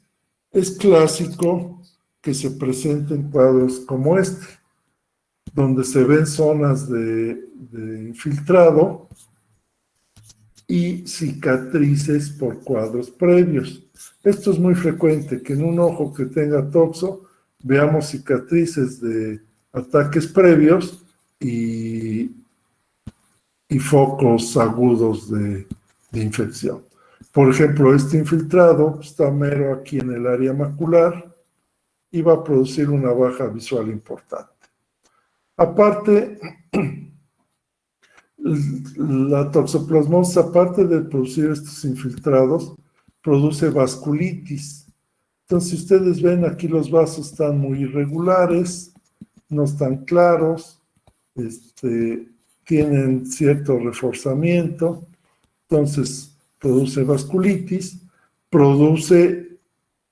es clásico que se presente en cuadros como este, donde se ven zonas de infiltrado y cicatrices por cuadros previos. Esto es muy frecuente, que en un ojo que tenga toxo veamos cicatrices de ataques previos y focos agudos de infección. Por ejemplo, este infiltrado está mero aquí en el área macular y va a producir una baja visual importante. Aparte, la toxoplasmosis, aparte de producir estos infiltrados, produce vasculitis. Entonces, si ustedes ven aquí los vasos están muy irregulares, no están claros, tienen cierto reforzamiento, entonces produce vasculitis, produce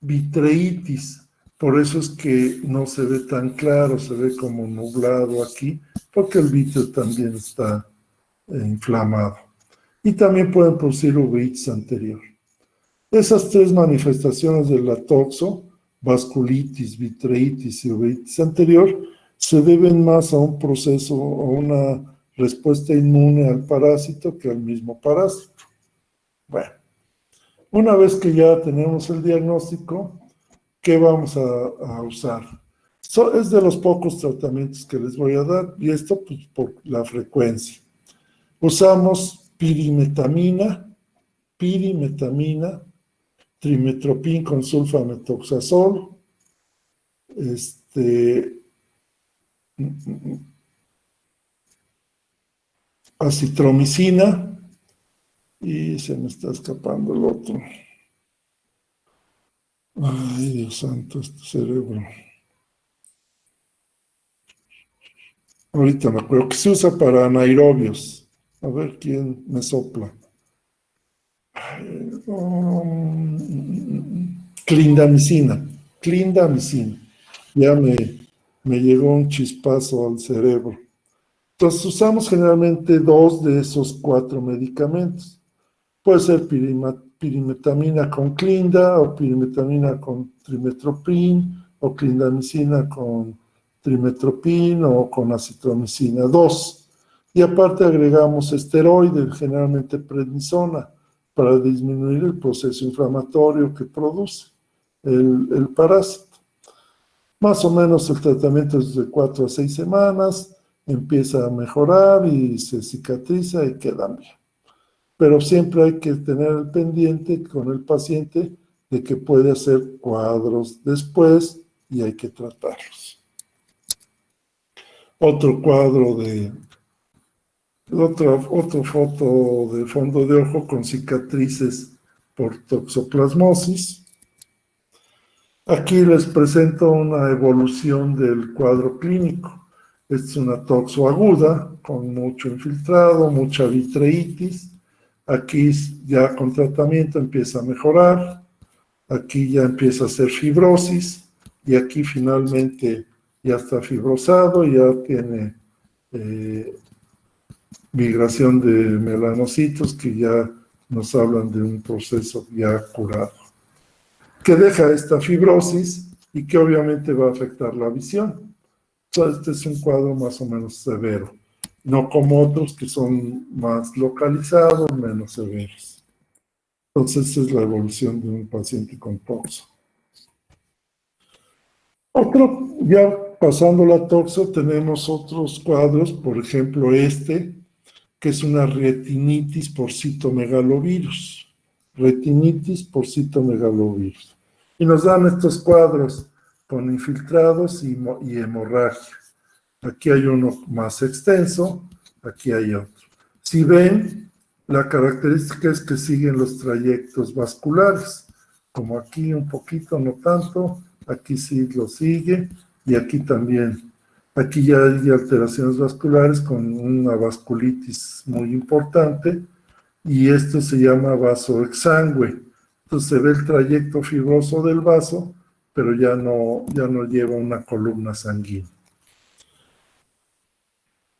vitreitis, por eso es que no se ve tan claro, se ve como nublado aquí, porque el vítreo también está inflamado. Y también pueden producir uveitis anterior. Esas tres manifestaciones de la toxo, vasculitis, vitreitis y uveitis anterior, se deben más a un proceso o una respuesta inmune al parásito que al mismo parásito. Bueno, una vez que ya tenemos el diagnóstico, ¿qué vamos a usar? Es de los pocos tratamientos que les voy a dar, y esto pues, por la frecuencia. Usamos pirimetamina, trimetopin con sulfamethoxazol, acitromicina, y se me está escapando el otro. Ay, Dios santo, este cerebro. Ahorita me acuerdo que se usa para anaerobios. A ver quién me sopla. Clindamicina. Ya me llegó un chispazo al cerebro. Entonces usamos generalmente 2 de esos 4 medicamentos. Puede ser pirimetamina con clinda, o pirimetamina con trimetopin, o clindamicina con trimetropin o con acitromicina 2. Y aparte agregamos esteroides, generalmente prednisona, para disminuir el proceso inflamatorio que produce el parásito. Más o menos el tratamiento es de 4 a 6 semanas, empieza a mejorar y se cicatriza y quedan bien. Pero siempre hay que tener el pendiente con el paciente de que puede hacer cuadros después y hay que tratarlos. Otro cuadro otra foto de fondo de ojo con cicatrices por toxoplasmosis. Aquí les presento una evolución del cuadro clínico. Es una toxo aguda con mucho infiltrado, mucha vitreitis. Aquí ya con tratamiento empieza a mejorar. Aquí ya empieza a ser fibrosis. Y aquí finalmente ya está fibrosado, ya tiene migración de melanocitos que ya nos hablan de un proceso ya curado, que deja esta fibrosis y que obviamente va a afectar la visión. Entonces, este es un cuadro más o menos severo, no como otros que son más localizados, menos severos. Entonces, esta es la evolución de un paciente con toxo. Ya pasando la toxo, tenemos otros cuadros, por ejemplo que es una retinitis por citomegalovirus. Retinitis por citomegalovirus. Y nos dan estos cuadros con infiltrados y hemorragia. Aquí hay uno más extenso, aquí hay otro. Si ven, la característica es que siguen los trayectos vasculares, como aquí un poquito, no tanto, aquí sí lo sigue, y aquí también. Aquí ya hay alteraciones vasculares con una vasculitis muy importante, y esto se llama vaso exangüe. Entonces se ve el trayecto fibroso del vaso, pero ya no lleva una columna sanguínea.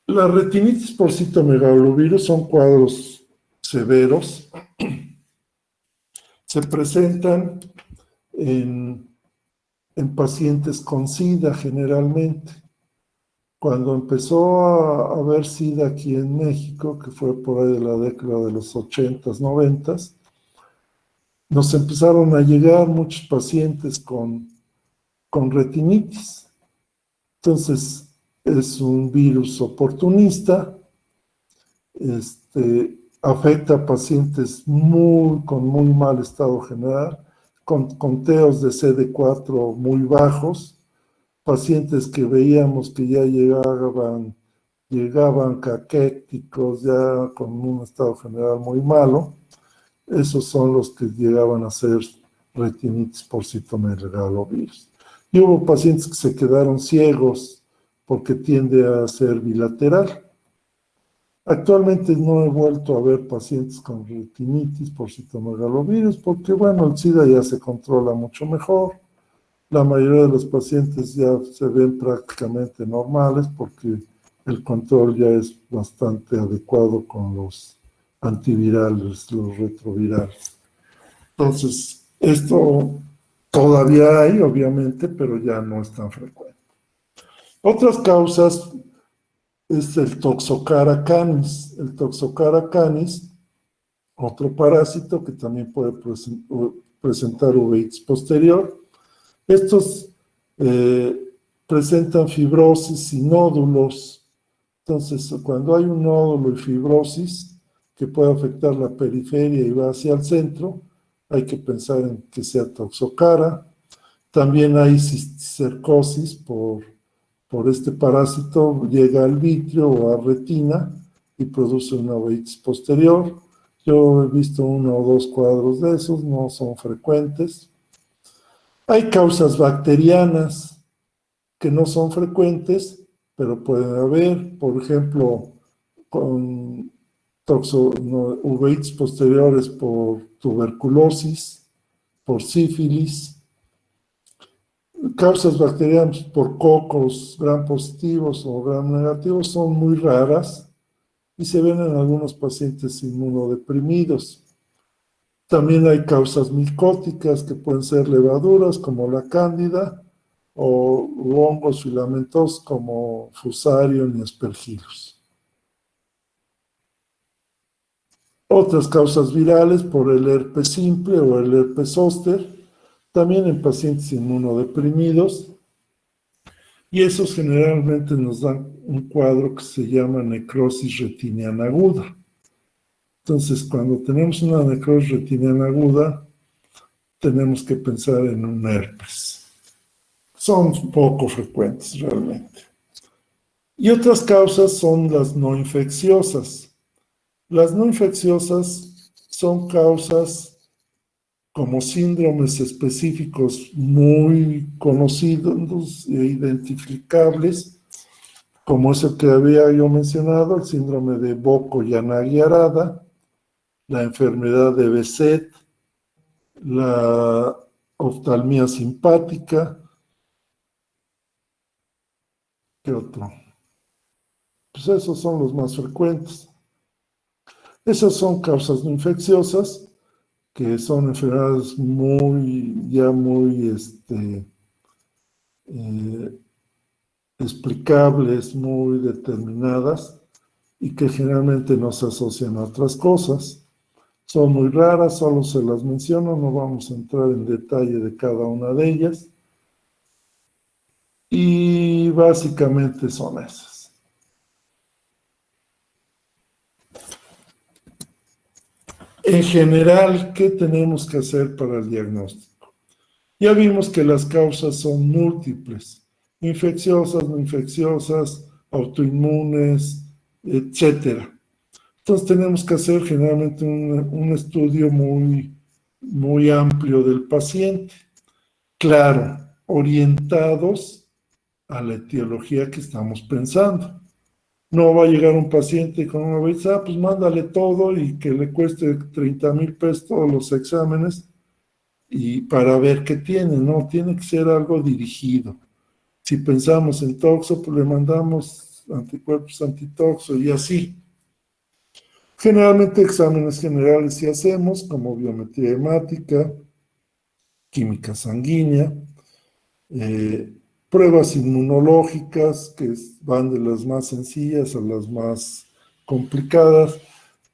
La retinitis por citomegalovirus son cuadros severos. Se presentan en pacientes con SIDA generalmente. Cuando empezó a haber SIDA aquí en México, que fue por ahí de la década de los 80s, 90s, nos empezaron a llegar muchos pacientes con retinitis. Entonces, es un virus oportunista, afecta a pacientes con muy mal estado general, con conteos de CD4 muy bajos, pacientes que veíamos que ya llegaban caquéticos, ya con un estado general muy malo. Esos son los que llegaban a ser retinitis por citomegalovirus. Y hubo pacientes que se quedaron ciegos porque tiende a ser bilateral. Actualmente no he vuelto a ver pacientes con retinitis por citomegalovirus porque, bueno, el SIDA ya se controla mucho mejor. La mayoría de los pacientes ya se ven prácticamente normales porque el control ya es bastante adecuado con los antivirales, los retrovirales. Entonces, esto todavía hay, obviamente, pero ya no es tan frecuente. Otras causas es el Toxocara canis. El Toxocara canis, otro parásito que también puede presentar uveitis posterior. Estos presentan fibrosis y nódulos. Entonces, cuando hay un nódulo y fibrosis que puede afectar la periferia y va hacia el centro, hay que pensar en que sea Toxocara. También hay cisticercosis por este parásito, llega al vítreo o a retina y produce una uveitis posterior. Yo he visto 1 o 2 cuadros de esos, no son frecuentes. Hay causas bacterianas que no son frecuentes, pero pueden haber, por ejemplo, con uveitis posteriores por tuberculosis, por sífilis. Causas bacterianas por cocos gram positivos o gram negativos son muy raras y se ven en algunos pacientes inmunodeprimidos. También hay causas micóticas que pueden ser levaduras como la cándida o hongos filamentosos como Fusarium y Aspergillus. Otras causas virales por el herpes simple o el herpes zóster, también en pacientes inmunodeprimidos, y esos generalmente nos dan un cuadro que se llama necrosis retiniana aguda. Entonces, cuando tenemos una necrosis retiniana aguda, tenemos que pensar en un herpes. Son poco frecuentes realmente. Y otras causas son las no infecciosas. Las no infecciosas son causas como síndromes específicos muy conocidos e identificables, como ese que había yo mencionado, el síndrome de Boko-Yanagi-Arada, la enfermedad de Behçet, la oftalmía simpática. ¿Qué otro? Pues esos son los más frecuentes. Esas son causas no infecciosas, que son enfermedades muy explicables, muy determinadas, y que generalmente no se asocian a otras cosas. Son muy raras, solo se las menciono, no vamos a entrar en detalle de cada una de ellas. Y básicamente son esas. En general, ¿qué tenemos que hacer para el diagnóstico? Ya vimos que las causas son múltiples, infecciosas, no infecciosas, autoinmunes, etcétera. Entonces tenemos que hacer generalmente un estudio muy amplio del paciente. Claro, orientados a la etiología que estamos pensando. No va a llegar un paciente con una vez, pues mándale todo y que le cueste 30,000 pesos todos los exámenes y para ver qué tiene, no, tiene que ser algo dirigido. Si pensamos en toxo, pues le mandamos anticuerpos antitoxo y así. Generalmente exámenes generales sí hacemos, como biometría hemática, química sanguínea, pruebas inmunológicas, que van de las más sencillas a las más complicadas.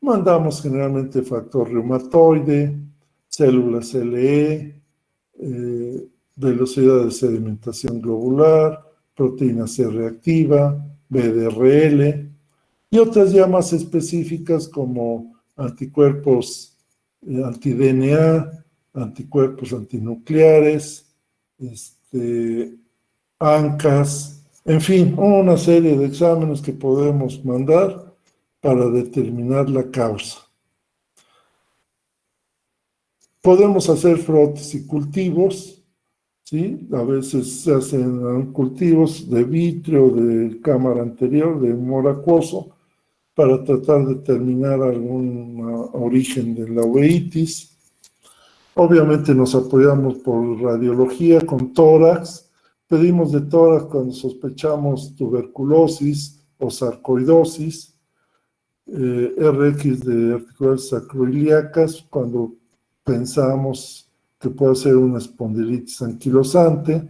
Mandamos generalmente factor reumatoide, células LE, velocidad de sedimentación globular, proteína C reactiva, BDRL, y otras ya más específicas como anticuerpos anti-DNA, anticuerpos antinucleares, ANCAS, en fin, una serie de exámenes que podemos mandar para determinar la causa. Podemos hacer frotes y cultivos, ¿sí? A veces se hacen cultivos de vítreo, de cámara anterior, de humor acuoso, para tratar de determinar algún origen de la uveitis. Obviamente nos apoyamos por radiología con tórax. Pedimos de tórax cuando sospechamos tuberculosis o sarcoidosis, RX de articulares sacroiliacas cuando pensamos que puede ser una espondilitis anquilosante,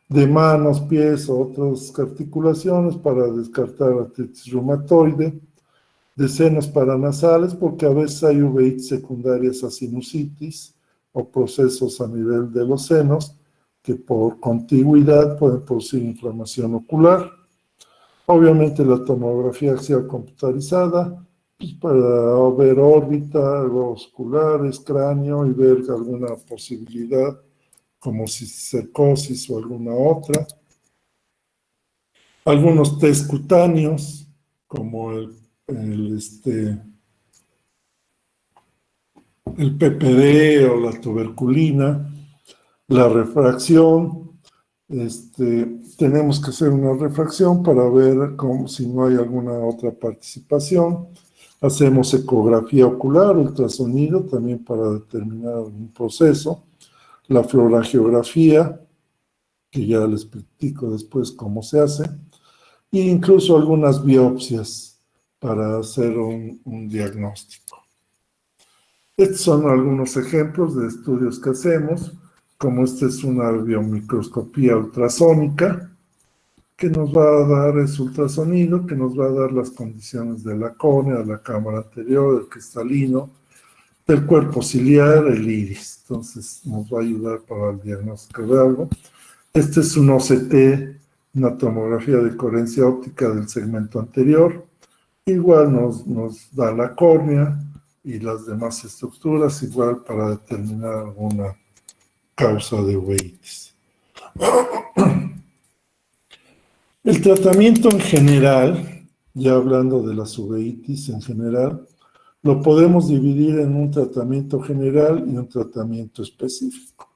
de manos, pies o otras articulaciones para descartar artritis reumatoide, de senos paranasales porque a veces hay uveitis secundarias a sinusitis o procesos a nivel de los senos que por contigüidad pueden producir inflamación ocular. Obviamente la tomografía axial computarizada, pues para ver órbita, vasculares, cráneo y ver alguna posibilidad como cisticercosis o alguna otra. Algunos test cutáneos, como el PPD o la tuberculina, la refracción. Tenemos que hacer una refracción para ver si no hay alguna otra participación. Hacemos ecografía ocular, ultrasonido, también para determinar un proceso. La fluorangiografía, que ya les platico después cómo se hace. E incluso algunas biopsias para hacer un diagnóstico. Estos son algunos ejemplos de estudios que hacemos como esta es una biomicroscopía ultrasónica, que nos va a dar ese ultrasonido, que nos va a dar las condiciones de la córnea, de la cámara anterior, del cristalino, del cuerpo ciliar, el iris. Entonces nos va a ayudar para el diagnóstico de algo. Este es un OCT, una tomografía de coherencia óptica del segmento anterior. Igual nos da la córnea y las demás estructuras, igual para determinar alguna causa de uveitis. El tratamiento en general, ya hablando de las uveitis en general, lo podemos dividir en un tratamiento general y un tratamiento específico.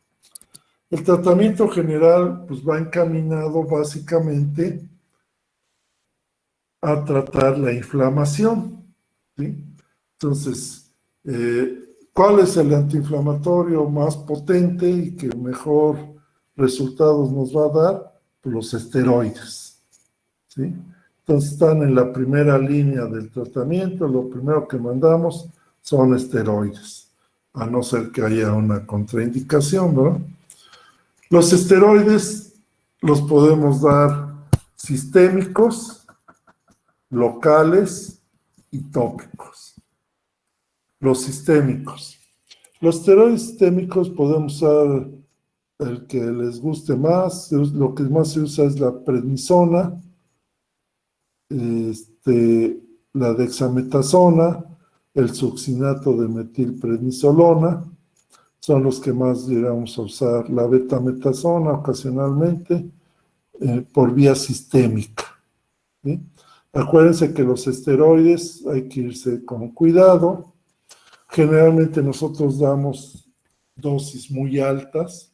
El tratamiento general pues, va encaminado básicamente a tratar la inflamación, ¿sí? Entonces, ¿cuál es el antiinflamatorio más potente y que mejor resultados nos va a dar? Pues los esteroides. ¿Sí? Entonces están en la primera línea del tratamiento, lo primero que mandamos son esteroides, a no ser que haya una contraindicación, ¿no? Los esteroides los podemos dar sistémicos, locales y tópicos. Los sistémicos. Los esteroides sistémicos podemos usar el que les guste más, lo que más se usa es la prednisona, la dexametasona, el succinato de metilprednisolona, son los que más llegamos a usar, la betametasona ocasionalmente, por vía sistémica, ¿sí? Acuérdense que los esteroides hay que irse con cuidado. Generalmente nosotros damos dosis muy altas.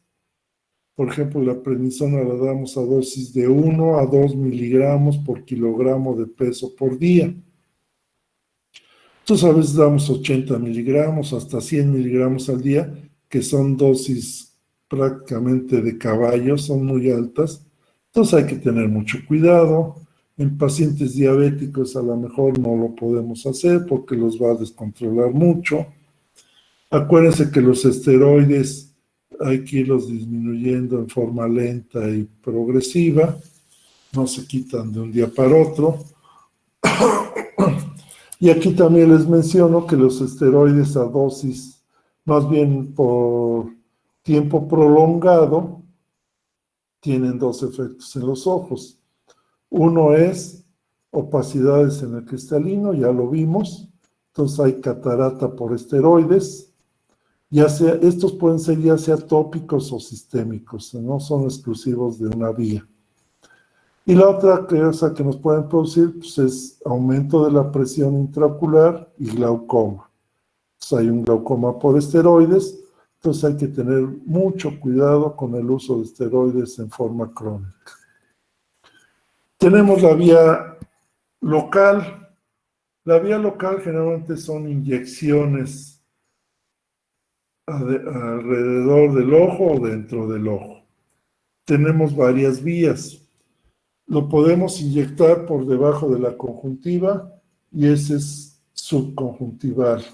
Por ejemplo, la prednisona la damos a dosis de 1 a 2 miligramos por kilogramo de peso por día. Entonces a veces damos 80 miligramos hasta 100 miligramos al día, que son dosis prácticamente de caballo, son muy altas. Entonces hay que tener mucho cuidado. En pacientes diabéticos a lo mejor no lo podemos hacer porque los va a descontrolar mucho. Acuérdense que los esteroides hay que irlos disminuyendo en forma lenta y progresiva, no se quitan de un día para otro. Y aquí también les menciono que los esteroides a dosis, más bien por tiempo prolongado, tienen dos efectos en los ojos. Uno es opacidades en el cristalino, ya lo vimos, entonces hay catarata por esteroides. Ya sea, estos pueden ser ya sea tópicos o sistémicos, no son exclusivos de una vía. Y la otra cosa que nos pueden producir pues, es aumento de la presión intraocular y glaucoma. Entonces hay un glaucoma por esteroides, entonces hay que tener mucho cuidado con el uso de esteroides en forma crónica. Tenemos la vía local. La vía local generalmente son inyecciones alrededor del ojo o dentro del ojo. Tenemos varias vías. Lo podemos inyectar por debajo de la conjuntiva y ese es subconjuntival.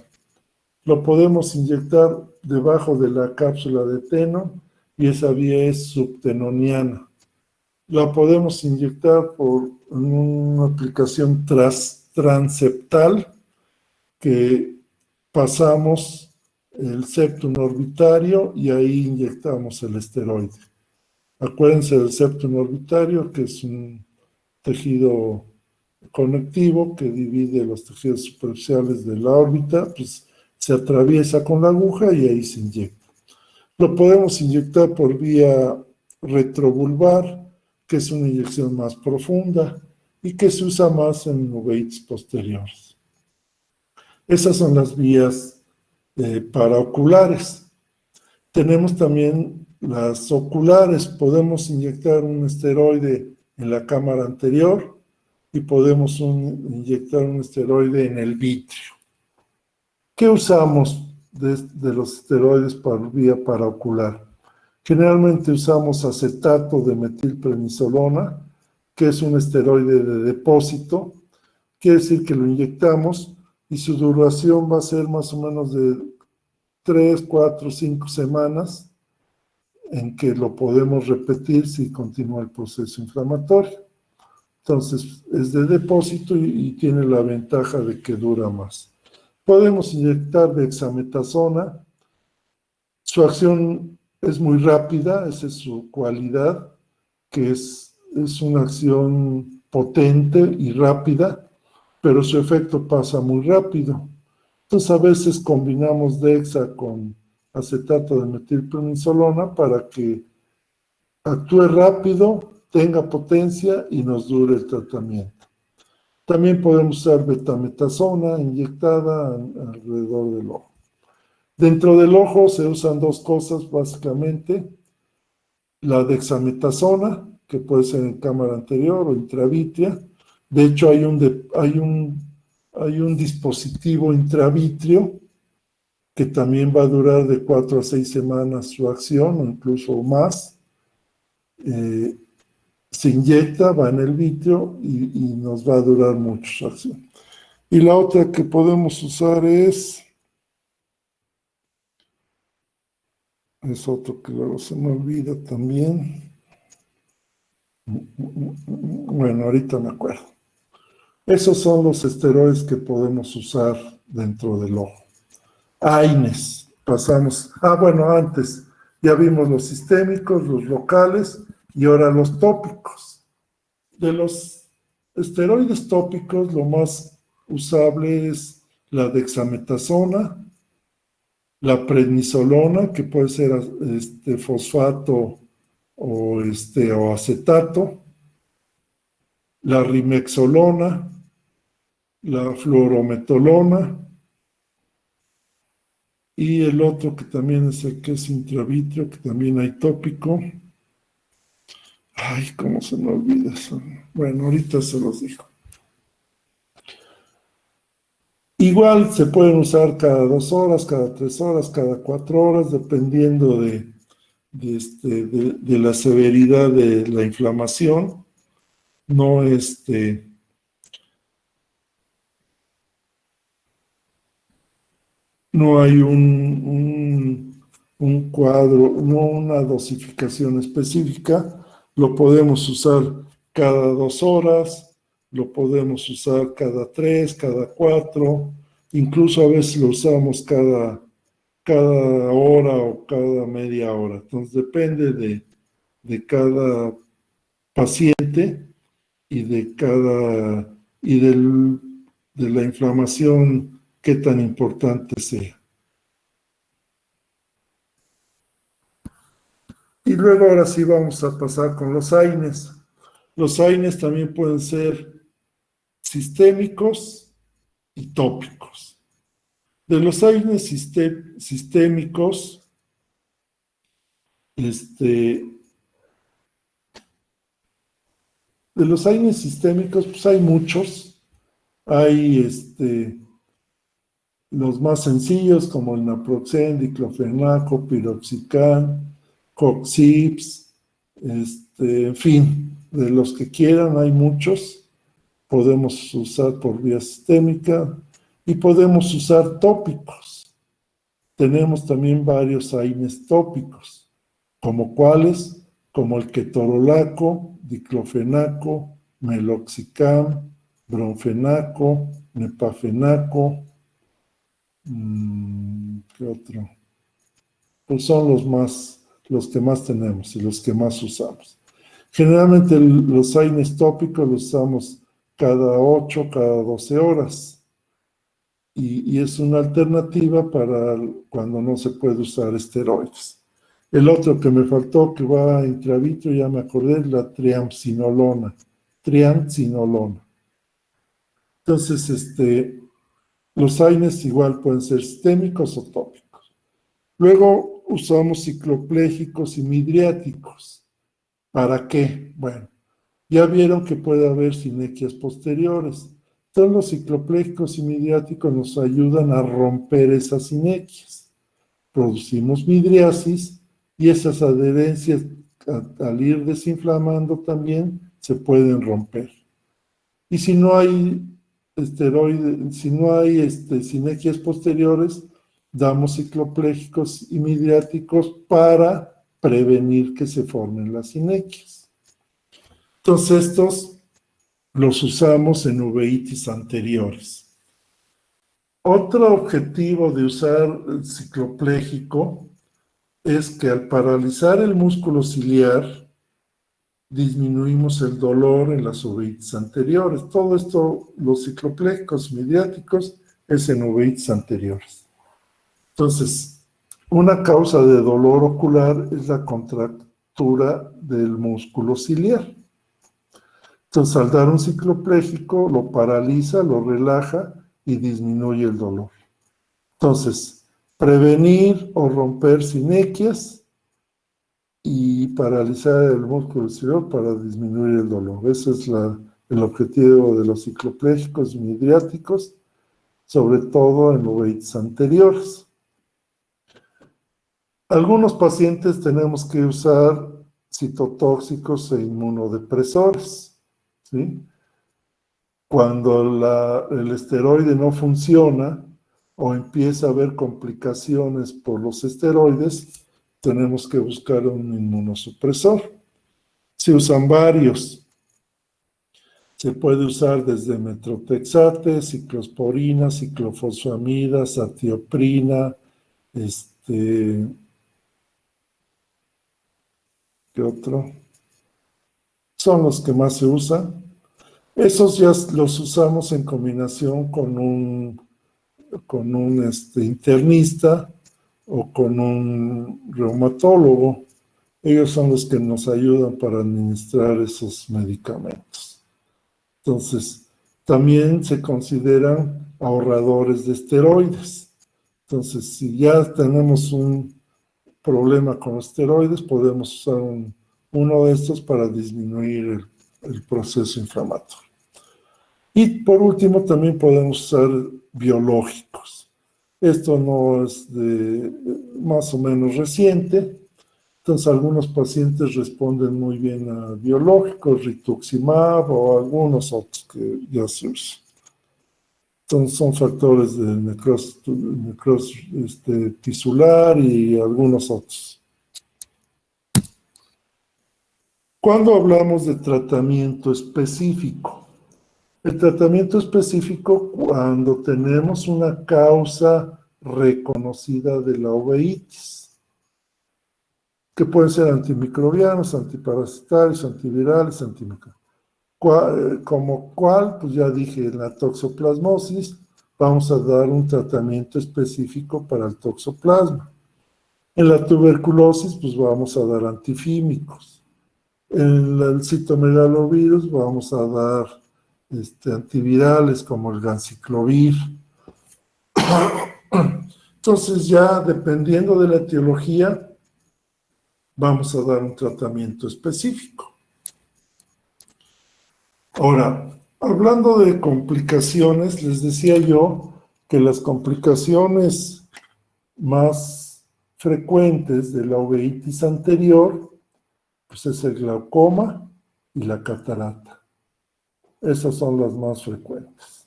Lo podemos inyectar debajo de la cápsula de teno y esa vía es subtenoniana. La podemos inyectar en una aplicación transeptal que pasamos el septum orbitario y ahí inyectamos el esteroide. Acuérdense del septum orbitario, que es un tejido conectivo que divide los tejidos superficiales de la órbita, pues se atraviesa con la aguja y ahí se inyecta. Lo podemos inyectar por vía retrovulvar, que es una inyección más profunda y que se usa más en uveitis posteriores. Esas son las vías paraoculares. Tenemos también las oculares. Podemos inyectar un esteroide en la cámara anterior y podemos inyectar un esteroide en el vitrio. ¿Qué usamos de los esteroides por vía paraocular? Generalmente usamos acetato de metilprednisolona, que es un esteroide de depósito. Quiere decir que lo inyectamos y su duración va a ser más o menos de 3, 4, 5 semanas en que lo podemos repetir si continúa el proceso inflamatorio. Entonces, es de depósito y tiene la ventaja de que dura más. Podemos inyectar dexametasona. Su acción es muy rápida, esa es su cualidad, que es una acción potente y rápida, pero su efecto pasa muy rápido. Entonces, a veces combinamos dexa con acetato de metilprednisolona para que actúe rápido, tenga potencia y nos dure el tratamiento. También podemos usar betametasona inyectada alrededor del ojo. Dentro del ojo se usan dos cosas básicamente: la dexametasona, que puede ser en cámara anterior o intravítrea. De hecho, hay un dispositivo intravítreo que también va a durar de 4 a 6 semanas su acción, o incluso más. Se inyecta, va en el vítreo y nos va a durar mucho su acción. Y la otra que podemos usar es otro que luego se me olvida también. Bueno, ahorita me acuerdo. Esos son los esteroides que podemos usar dentro del ojo. AINES, pasamos. Bueno, antes ya vimos los sistémicos, los locales y ahora los tópicos. De los esteroides tópicos, lo más usable es la dexametasona, la prednisolona, que puede ser fosfato o acetato, la rimexolona, la fluorometolona, y el otro que también es el que es intravítrea, que también hay tópico. Ay, ¿cómo se me olvida eso? Bueno, ahorita se los digo. Igual se pueden usar cada 2 horas, cada 3 horas, cada 4 horas, dependiendo de la severidad de la inflamación. No no hay un cuadro, no una dosificación específica. Lo podemos usar cada 2 horas, lo podemos usar cada 3, cada 4, incluso a veces lo usamos cada hora o cada media hora. Entonces depende de cada paciente y de la inflamación, qué tan importante sea. Y luego ahora sí vamos a pasar con los AINES. Los AINES también pueden ser sistémicos y tópicos. De los AINES sistémicos, pues hay muchos. Hay los más sencillos como el naproxen, diclofenaco, piroxicam, coxips, en fin, de los que quieran, hay muchos. Podemos usar por vía sistémica y podemos usar tópicos. Tenemos también varios AINES tópicos, como cuáles, como el ketorolaco, diclofenaco, meloxicam, bromfenaco, nepafenaco. ¿Qué otro? Pues son los que más tenemos y los que más usamos. Generalmente los AINES tópicos los usamos cada 8, cada 12 horas. Y es una alternativa para cuando no se puede usar esteroides. El otro que me faltó, que va a intravítrea, ya me acordé, es la triamcinolona. Entonces, los AINES igual pueden ser sistémicos o tópicos. Luego usamos cicloplégicos y midriáticos. ¿Para qué? Bueno, ya vieron que puede haber sinequias posteriores. Entonces los cicloplégicos y midriáticos nos ayudan a romper esas sinequias. Producimos midriasis y esas adherencias al ir desinflamando también se pueden romper. Y si no hay sinequias posteriores, damos cicloplégicos y midriáticos para prevenir que se formen las sinequias. Entonces estos los usamos en uveitis anteriores. Otro objetivo de usar el cicloplégico es que al paralizar el músculo ciliar, disminuimos el dolor en las uveitis anteriores. Todo esto, los cicloplégicos midiáticos, es en uveitis anteriores. Entonces, una causa de dolor ocular es la contractura del músculo ciliar. Entonces, al dar un cicloplégico, lo paraliza, lo relaja y disminuye el dolor. Entonces, prevenir o romper sinequias y paralizar el músculo ciliar para disminuir el dolor. Ese es el objetivo de los cicloplégicos midriáticos, sobre todo en uveitis anteriores. Algunos pacientes tenemos que usar citotóxicos e inmunodepresores, ¿sí? Cuando el esteroide no funciona o empieza a haber complicaciones por los esteroides, tenemos que buscar un inmunosupresor. Se usan varios. Se puede usar desde metrotexate, ciclosporina, ciclofosfamida, satioprina, ¿qué otro? Son los que más se usan. Esos ya los usamos en combinación con un internista o con un reumatólogo. Ellos son los que nos ayudan para administrar esos medicamentos. Entonces, también se consideran ahorradores de esteroides. Entonces, si ya tenemos un problema con esteroides, podemos usar uno de estos para disminuir el proceso inflamatorio. Y por último, también podemos usar biológicos. Esto no es más o menos reciente. Entonces, algunos pacientes responden muy bien a biológicos, rituximab o algunos otros que ya se usan. Entonces, son factores de necrosis tisular y algunos otros. Cuando hablamos de tratamiento específico, el tratamiento específico cuando tenemos una causa reconocida de la uveitis, que pueden ser antimicrobianos, antiparasitarios, antivirales, como cuál, pues ya dije, en la toxoplasmosis, vamos a dar un tratamiento específico para el toxoplasma. En la tuberculosis, pues vamos a dar antifímicos. En el citomegalovirus vamos a dar antivirales como el ganciclovir. Entonces ya dependiendo de la etiología, vamos a dar un tratamiento específico. Ahora, hablando de complicaciones, les decía yo que las complicaciones más frecuentes de la uveitis anterior, pues es el glaucoma y la catarata. Esas son las más frecuentes.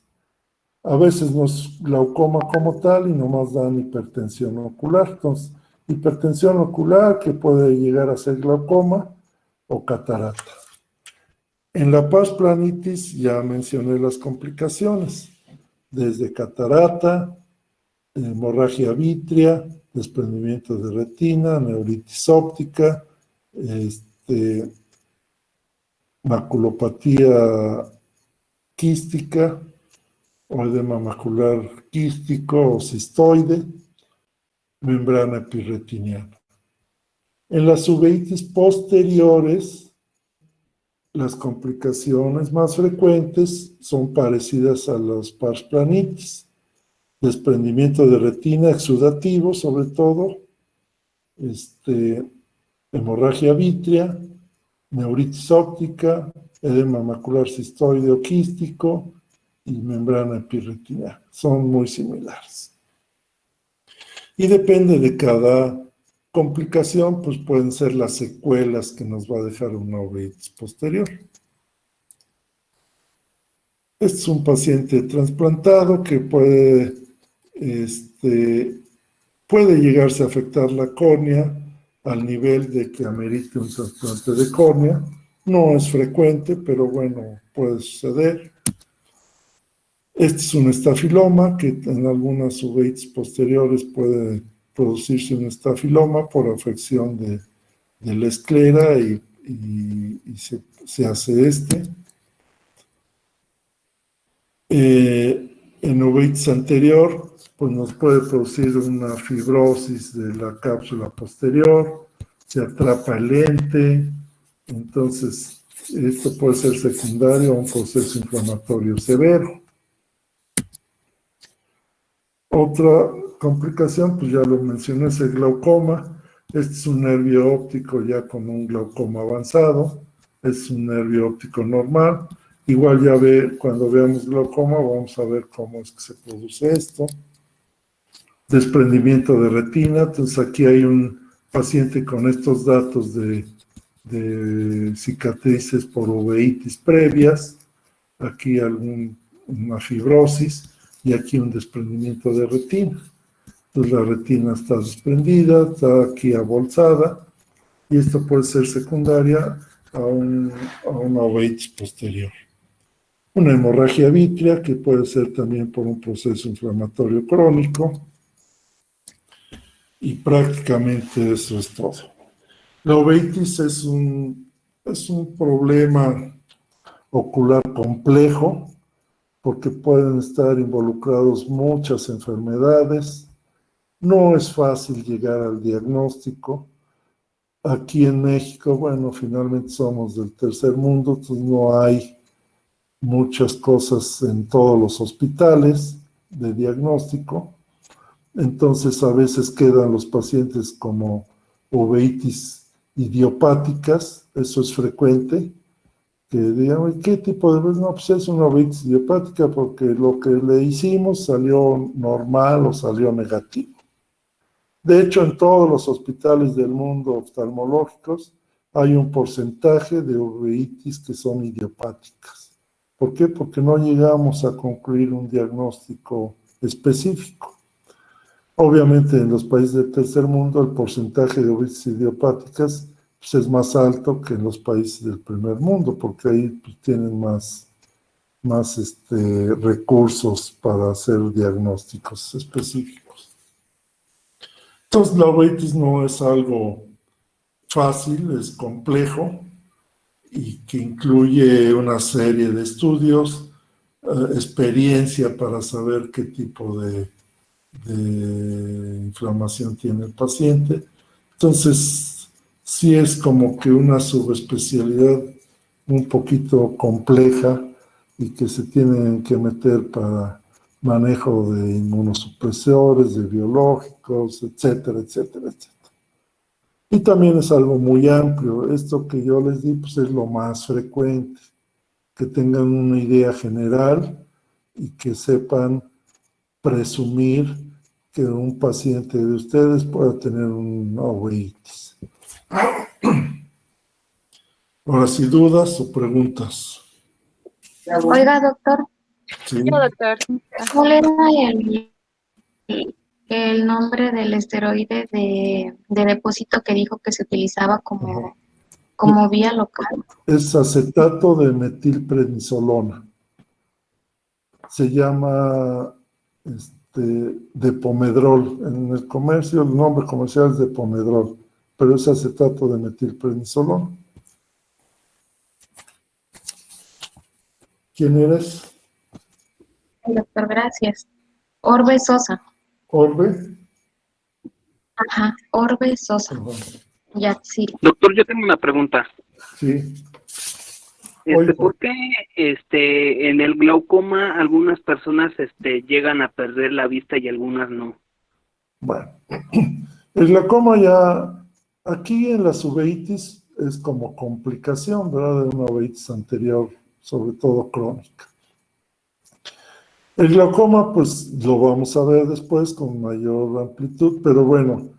A veces no es glaucoma como tal y nomás dan hipertensión ocular. Entonces, hipertensión ocular que puede llegar a ser glaucoma o catarata. En la pars planitis ya mencioné las complicaciones, desde catarata, hemorragia vítrea, desprendimiento de retina, neuritis óptica, maculopatía quística o edema macular quístico o cistoide, membrana epirretiniana. En las uveitis posteriores, las complicaciones más frecuentes son parecidas a las pars planitis. Desprendimiento de retina exudativo, sobre todo, hemorragia vítrea, neuritis óptica, edema macular cistoide o quístico y membrana epirretiniana. Son muy similares. Y depende de cada complicación, pues pueden ser las secuelas que nos va a dejar una uveitis posterior. Este es un paciente trasplantado que puede llegarse a afectar la córnea al nivel de que amerite un trasplante de córnea. No es frecuente, pero bueno, puede suceder. Este es un estafiloma que en algunas uveitis posteriores puede producirse un estafiloma por afección de la esclera y se hace este. En uveitis anterior, pues nos puede producir una fibrosis de la cápsula posterior, se atrapa el lente, entonces esto puede ser secundario a un proceso inflamatorio severo. Otra complicación, pues ya lo mencioné, es el glaucoma. Este es un nervio óptico ya con un glaucoma avanzado, es un nervio óptico normal. Igual ya cuando veamos glaucoma vamos a ver cómo es que se produce esto. Desprendimiento de retina, entonces aquí hay un paciente con estos datos de cicatrices por uveitis previas, aquí una fibrosis y aquí un desprendimiento de retina. Entonces la retina está desprendida, está aquí abolsada y esto puede ser secundaria a una uveitis posterior. Una hemorragia vítrea que puede ser también por un proceso inflamatorio crónico. Y prácticamente eso es todo. La uveitis es un problema ocular complejo porque pueden estar involucrados muchas enfermedades. No es fácil llegar al diagnóstico. Aquí en México, bueno, finalmente somos del tercer mundo, entonces no hay muchas cosas en todos los hospitales de diagnóstico. Entonces a veces quedan los pacientes como uveitis idiopáticas, eso es frecuente, que digan, ¿qué tipo de uveitis? No, pues es una uveitis idiopática porque lo que le hicimos salió normal o salió negativo. De hecho, en todos los hospitales del mundo oftalmológicos hay un porcentaje de uveitis que son idiopáticas. ¿Por qué? Porque no llegamos a concluir un diagnóstico específico. Obviamente en los países del tercer mundo el porcentaje de uveitis idiopáticas pues, es más alto que en los países del primer mundo, porque ahí pues, tienen más recursos para hacer diagnósticos específicos. Entonces la uveitis no es algo fácil, es complejo y que incluye una serie de estudios, experiencia para saber qué tipo de inflamación tiene el paciente. Entonces, sí es como que una subespecialidad un poquito compleja y que se tienen que meter para manejo de inmunosupresores, de biológicos, etcétera, etcétera, etcétera. Y también es algo muy amplio. Esto que yo les di, pues es lo más frecuente, que tengan una idea general y que sepan presumir que un paciente de ustedes pueda tener una uveitis. Ahora, si dudas o preguntas. Oiga, doctor, Sí. doctor. ¿cuál era el nombre del esteroide de depósito que dijo que se utilizaba como vía local? Es acetato de metilprednisolona. Se llama Depomedrol. En el comercio el nombre comercial es Depomedrol, pero es acetato de metilprednisolona. ¿Quién eres? Doctor, gracias. Orbe Sosa. ¿Orbe? Ajá, Orbe Sosa. Ajá. Ya, sí. Doctor, yo tengo una pregunta. Sí. Oigo. ¿Por qué en el glaucoma algunas personas llegan a perder la vista y algunas no? Bueno, el glaucoma ya, aquí en las uveitis es como complicación, ¿verdad? De una uveitis anterior, sobre todo crónica. El glaucoma, pues lo vamos a ver después con mayor amplitud, pero bueno,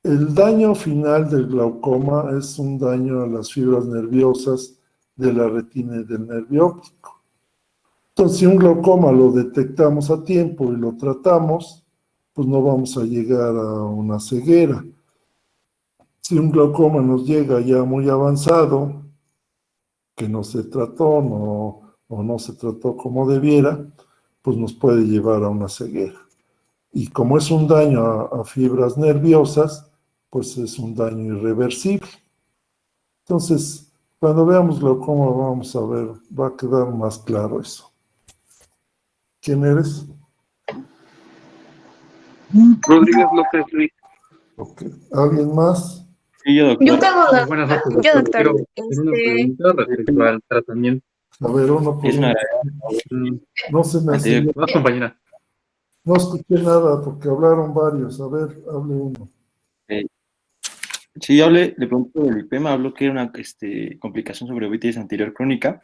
el daño final del glaucoma es un daño a las fibras nerviosas de la retina y del nervio óptico. Entonces, si un glaucoma lo detectamos a tiempo y lo tratamos, pues no vamos a llegar a una ceguera. Si un glaucoma nos llega ya muy avanzado, que no se trató o no se trató como debiera, pues nos puede llevar a una ceguera. Y como es un daño a fibras nerviosas, pues es un daño irreversible. Entonces, cuando veamos glaucoma, vamos a ver, va a quedar más claro eso. ¿Quién eres? Rodríguez López Luis. Ok. ¿Alguien más? Sí, yo, doctor. Yo tengo dos. Buenas noches, Yo, doctor. doctor. Quiero hacer una pregunta respecto al tratamiento. A ver, uno por Es una uno. No se me hace. Anterior. Dos, compañera. No escuché nada porque hablaron varios. A ver, hable uno. Sí, yo le pregunto del lipema, habló que era una complicación sobre uveitis anterior crónica.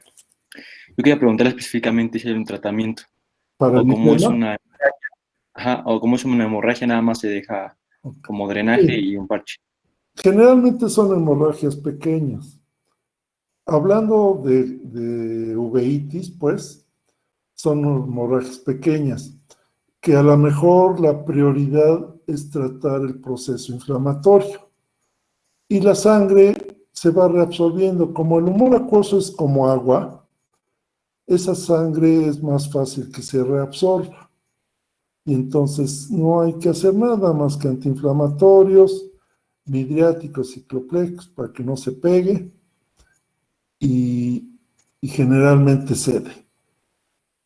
Yo quería preguntarle específicamente si hay un tratamiento Para o el cómo es lipema, o cómo es una hemorragia, nada más se deja como drenaje y un parche. generalmente son hemorragias pequeñas. Hablando de uveitis, pues, son hemorragias pequeñas, que a lo mejor la prioridad es tratar el proceso inflamatorio. Y la sangre se va reabsorbiendo. Como el humor acuoso es como agua, esa sangre es más fácil que se reabsorba. Y entonces no hay que hacer nada más que antiinflamatorios, midriáticos, cicloplex, para que no se pegue, y generalmente cede.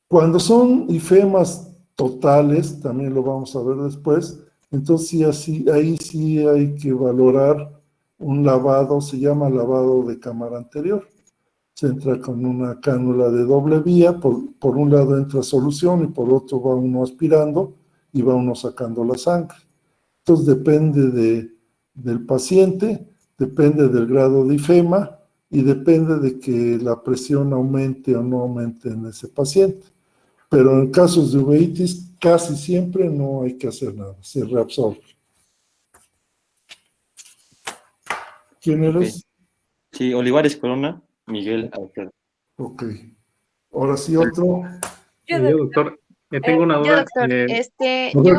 Cuando son ifemas totales, también lo vamos a ver después, entonces sí, ahí sí hay que valorar un lavado, se llama lavado de cámara anterior. Se entra con una cánula de doble vía, por un lado entra solución y por otro va uno aspirando y va uno sacando la sangre. Entonces depende del paciente, depende del grado de ifema y depende de que la presión aumente o no aumente en ese paciente. Pero en casos de uveitis casi siempre no hay que hacer nada, se reabsorbe. ¿Quién eres? Sí, Olivares Corona, Miguel Alfredo. Ok. Ahora sí otro. Yo, doctor, tengo una Yo, duda. doctor, A ver,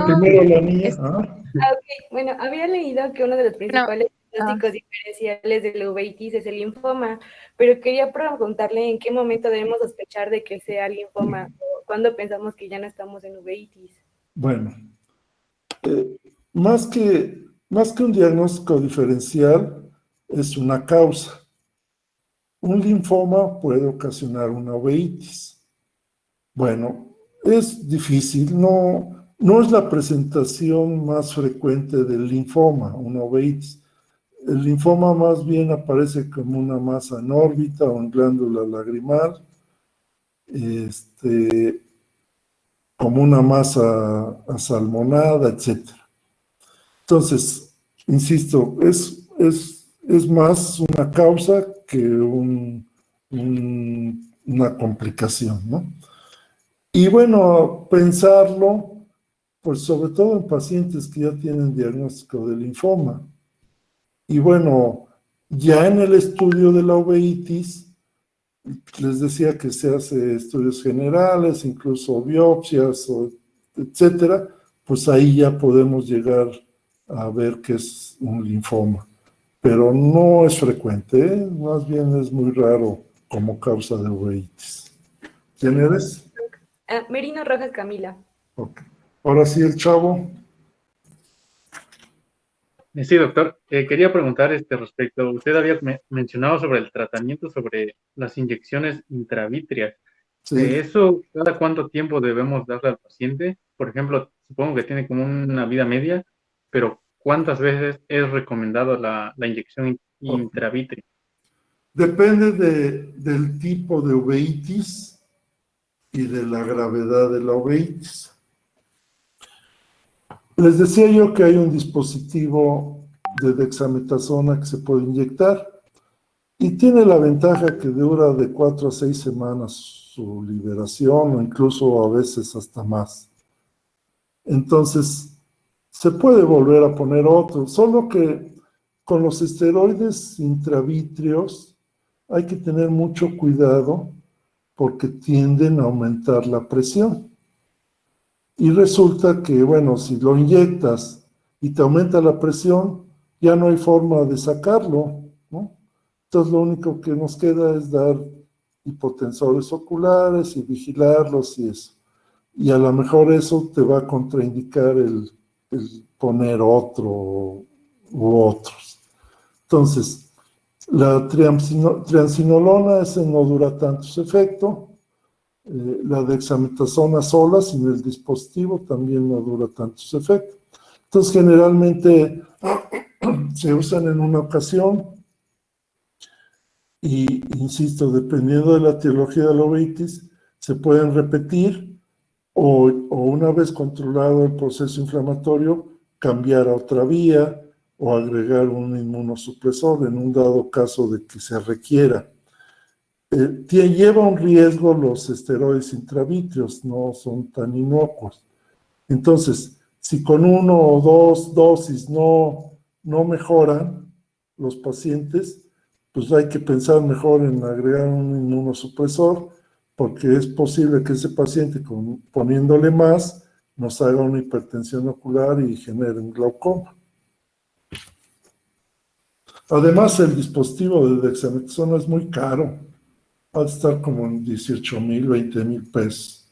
primero la niña. ok, bueno, había leído que uno de los principales diagnósticos diferenciales de la uveitis es el linfoma, pero quería preguntarle en qué momento debemos sospechar de que sea linfoma o cuándo pensamos que ya no estamos en uveitis. Bueno, más que un diagnóstico diferencial, es una causa. Un linfoma puede ocasionar una uveitis. Bueno, es difícil, no es la presentación más frecuente del linfoma, una uveitis. El linfoma más bien aparece como una masa en órbita o en glándula lagrimal, como una masa asalmonada, etc. Entonces, insisto, es más una causa que una complicación, ¿no? Y bueno, pensarlo, pues sobre todo en pacientes que ya tienen diagnóstico de linfoma. Y bueno, ya en el estudio de la uveitis, les decía que se hace estudios generales, incluso biopsias, etcétera, pues ahí ya podemos llegar a ver que es un linfoma. Pero no es frecuente, ¿eh? Más bien es muy raro como causa de uveitis. ¿Quién eres? Merino Rojas Camila. Ok. Ahora sí, el chavo. Sí, doctor, quería preguntar respecto, usted había mencionado sobre el tratamiento sobre las inyecciones intravítreas. Sí. ¿Eso cada cuánto tiempo debemos darle al paciente? Por ejemplo, supongo que tiene como una vida media, pero ¿cuántas veces es recomendado la inyección intravítrea? Depende del tipo de uveitis y de la gravedad de la uveitis. Les decía yo que hay un dispositivo de dexametasona que se puede inyectar y tiene la ventaja que dura de 4 a 6 semanas su liberación o incluso a veces hasta más. Entonces, se puede volver a poner otro, solo que con los esteroides intravítreos hay que tener mucho cuidado porque tienden a aumentar la presión. Y resulta que, bueno, si lo inyectas y te aumenta la presión, ya no hay forma de sacarlo, ¿no? Entonces lo único que nos queda es dar hipotensores oculares y vigilarlos y eso. Y a lo mejor eso te va a contraindicar el poner otro u otros. Entonces, la triamcinolona, ese no dura tanto su efecto. La dexametasona sola, sin el dispositivo, también no dura tanto su efecto. Entonces, generalmente se usan en una ocasión y, insisto, dependiendo de la etiología de la uveitis, se pueden repetir o una vez controlado el proceso inflamatorio, cambiar a otra vía o agregar un inmunosupresor en un dado caso de que se requiera. Lleva un riesgo los esteroides intravítreos, no son tan inocuos. Entonces, si con 1 o 2 dosis no mejoran los pacientes, pues hay que pensar mejor en agregar un inmunosupresor, porque es posible que ese paciente, poniéndole más, nos haga una hipertensión ocular y genere un glaucoma. Además, el dispositivo de dexametasona es muy caro. Va a estar como en 18,000, 20,000 pesos.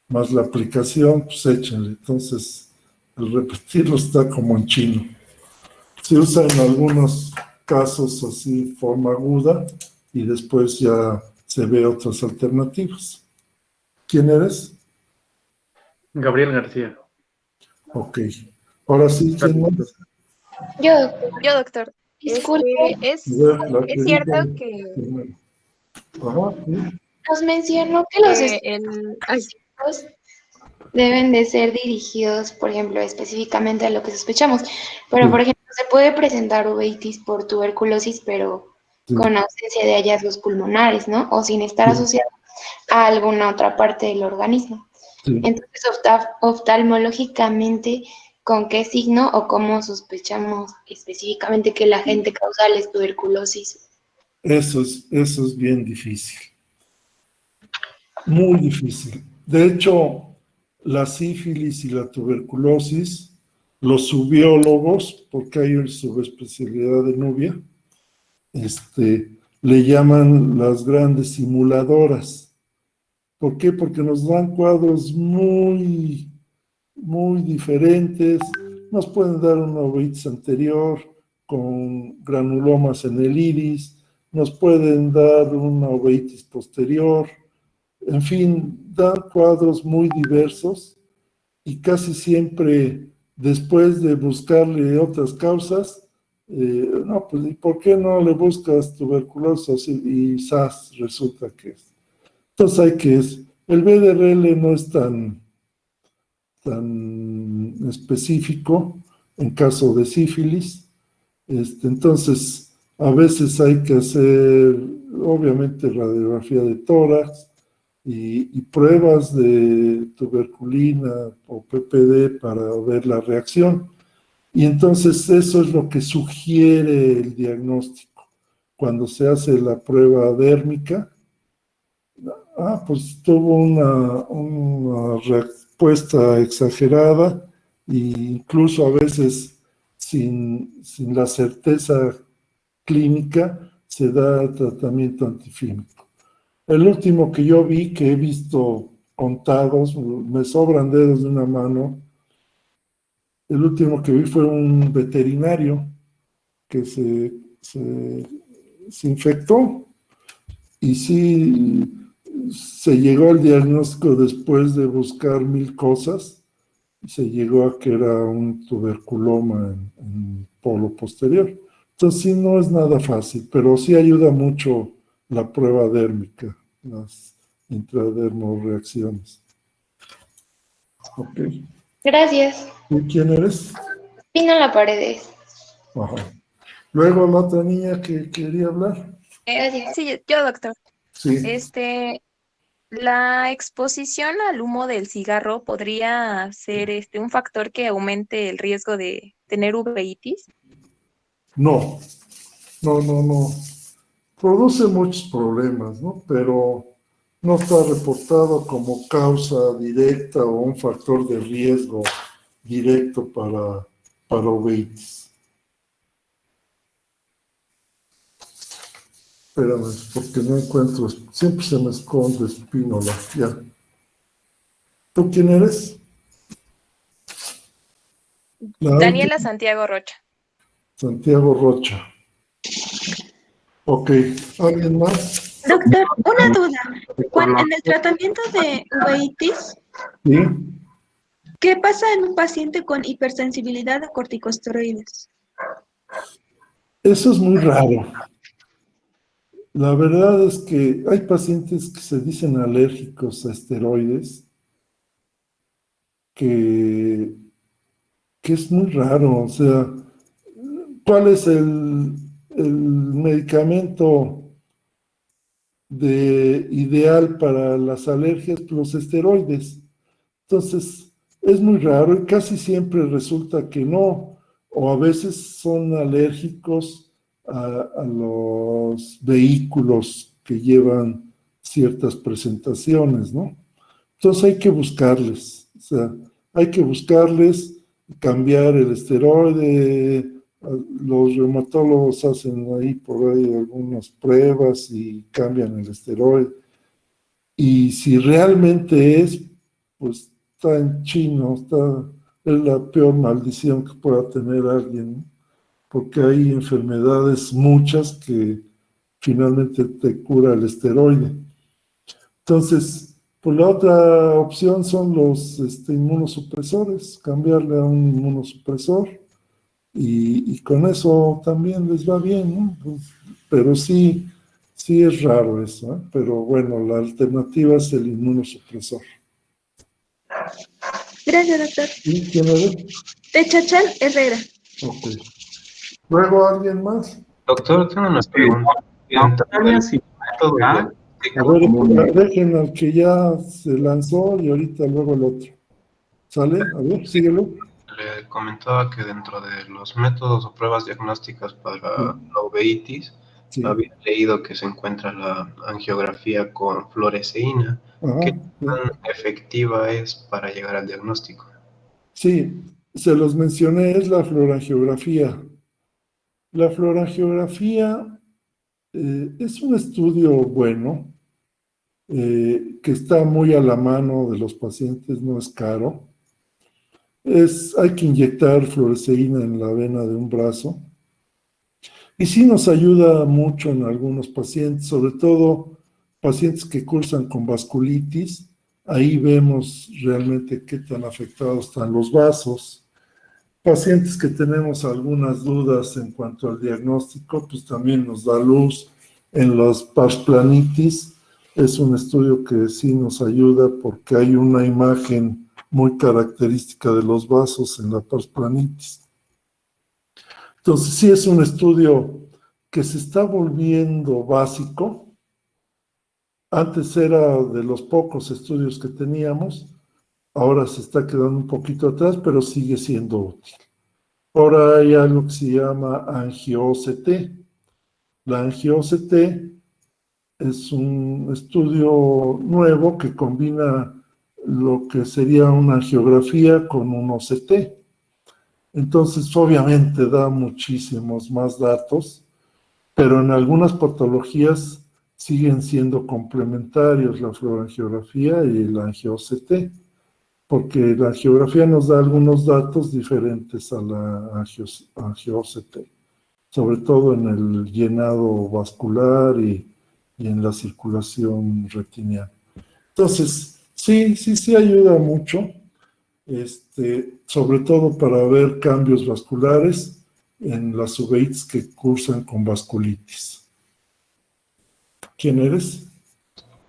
Más la aplicación, pues échenle. Entonces, el repetirlo está como en chino. Se usa en algunos casos así, forma aguda, y después ya se ve otras alternativas. ¿Quién eres? Gabriel García. Ok. Ahora sí, ¿quién más? Yo, doctor. disculpe, Es La que cierto dijo que primero. Ajá, sí. nos mencionó que los ay, estudios deben de ser dirigidos, por ejemplo, específicamente a lo que sospechamos. Pero, Sí. por ejemplo, se puede presentar uveitis por tuberculosis, pero Sí. con ausencia de hallazgos pulmonares, ¿no? O sin estar Sí. asociado a alguna otra parte del organismo. Sí. Entonces, oftalmológicamente, ¿con qué signo o cómo sospechamos específicamente que el agente causal es tuberculosis? Eso es bien difícil. Muy difícil. De hecho, la sífilis y la tuberculosis, los subbiólogos, porque hay una subespecialidad de Nubia, le llaman las grandes simuladoras. ¿Por qué? Porque nos dan cuadros muy, muy diferentes. Nos pueden dar una uveitis anterior con granulomas en el iris, nos pueden dar una uveitis posterior. En fin, dan cuadros muy diversos y casi siempre después de buscarle otras causas, no, pues ¿y por qué no le buscas tuberculosis y SAS resulta que es? Entonces el VDRL no es tan específico en caso de sífilis, entonces a veces hay que hacer obviamente radiografía de tórax, y pruebas de tuberculina o PPD para ver la reacción. Y entonces eso es lo que sugiere el diagnóstico. Cuando se hace la prueba dérmica, pues tuvo una respuesta exagerada e incluso a veces sin la certeza clínica se da tratamiento antifímico. El último que yo vi, que he visto contados, me sobran dedos de una mano, el último que vi fue un veterinario que se infectó y sí se llegó al diagnóstico después de buscar 1000 cosas, se llegó a que era un tuberculoma en polo posterior. Entonces sí, no es nada fácil, pero sí ayuda mucho la prueba dérmica, las intradermoreacciones. Ok. Gracias. ¿Y quién eres? Pina La Paredes. Ajá. Luego la otra niña que quería hablar. Gracias. sí, yo, doctor. Sí. La exposición al humo del cigarro podría ser un factor que aumente el riesgo de tener uveitis. No. Produce muchos problemas, ¿no? Pero no está reportado como causa directa o un factor de riesgo directo para uveitis. Espérame, porque no encuentro, siempre se me esconde Espínola, ya. ¿Tú quién eres? Daniela Santiago Rocha. Santiago Rocha. Ok, ¿alguien más? Doctor, una duda. En el tratamiento de uveitis, ¿Sí? ¿qué pasa en un paciente con hipersensibilidad a corticosteroides? Eso es muy raro. La verdad es que hay pacientes que se dicen alérgicos a esteroides, que es muy raro. O sea, ¿cuál es el medicamento ideal para las alergias? Los esteroides. Entonces, es muy raro y casi siempre resulta que no, o a veces son alérgicos a los vehículos que llevan ciertas presentaciones, ¿no? Entonces hay que buscarles, o sea, hay que buscarles, cambiar el esteroide. Los reumatólogos hacen ahí por ahí algunas pruebas y cambian el esteroide. Y si realmente es, pues está en chino, es la peor maldición que pueda tener alguien, ¿no? Porque hay enfermedades muchas que finalmente te cura el esteroide. Entonces, pues la otra opción son los inmunosupresores, cambiarle a un inmunosupresor y con eso también les va bien, ¿no? Pues, pero sí es raro eso, ¿eh? Pero bueno, la alternativa es el inmunosupresor. Gracias, doctor. ¿Y quién eres? Techachal Herrera. Ok. ¿Luego alguien más? Doctor, tengo una pregunta. A ver, dejen al que ya se lanzó y ahorita luego el otro. ¿Sale? A ver, síguelo. Le comentaba que dentro de los métodos o pruebas diagnósticas para la uveitis, Sí. había leído que se encuentra la angiografía con fluoresceína. Ajá, ¿Qué sí. tan efectiva es para llegar al diagnóstico? Sí, se los mencioné, es la fluorangiografía. La fluorangiografía es un estudio bueno, que está muy a la mano de los pacientes, no es caro. Hay que inyectar fluoresceína en la vena de un brazo. Y sí nos ayuda mucho en algunos pacientes, sobre todo pacientes que cursan con vasculitis. Ahí vemos realmente qué tan afectados están los vasos. Pacientes que tenemos algunas dudas en cuanto al diagnóstico, pues también nos da luz en los pars planitis. Es un estudio que sí nos ayuda porque hay una imagen muy característica de los vasos en la pars planitis. Entonces sí es un estudio que se está volviendo básico. Antes era de los pocos estudios que teníamos, ahora se está quedando un poquito atrás, pero sigue siendo útil. Ahora hay algo que se llama angio-OCT. La angio-OCT es un estudio nuevo que combina lo que sería una angiografía con un OCT. Entonces, obviamente da muchísimos más datos, pero en algunas patologías siguen siendo complementarios la fluorangiografía y la angio-OCT, porque la angiografía nos da algunos datos diferentes a la angio-OCT, sobre todo en el llenado vascular y en la circulación retiniana. Entonces, sí ayuda mucho, sobre todo para ver cambios vasculares en las uveitis que cursan con vasculitis. ¿Quién eres?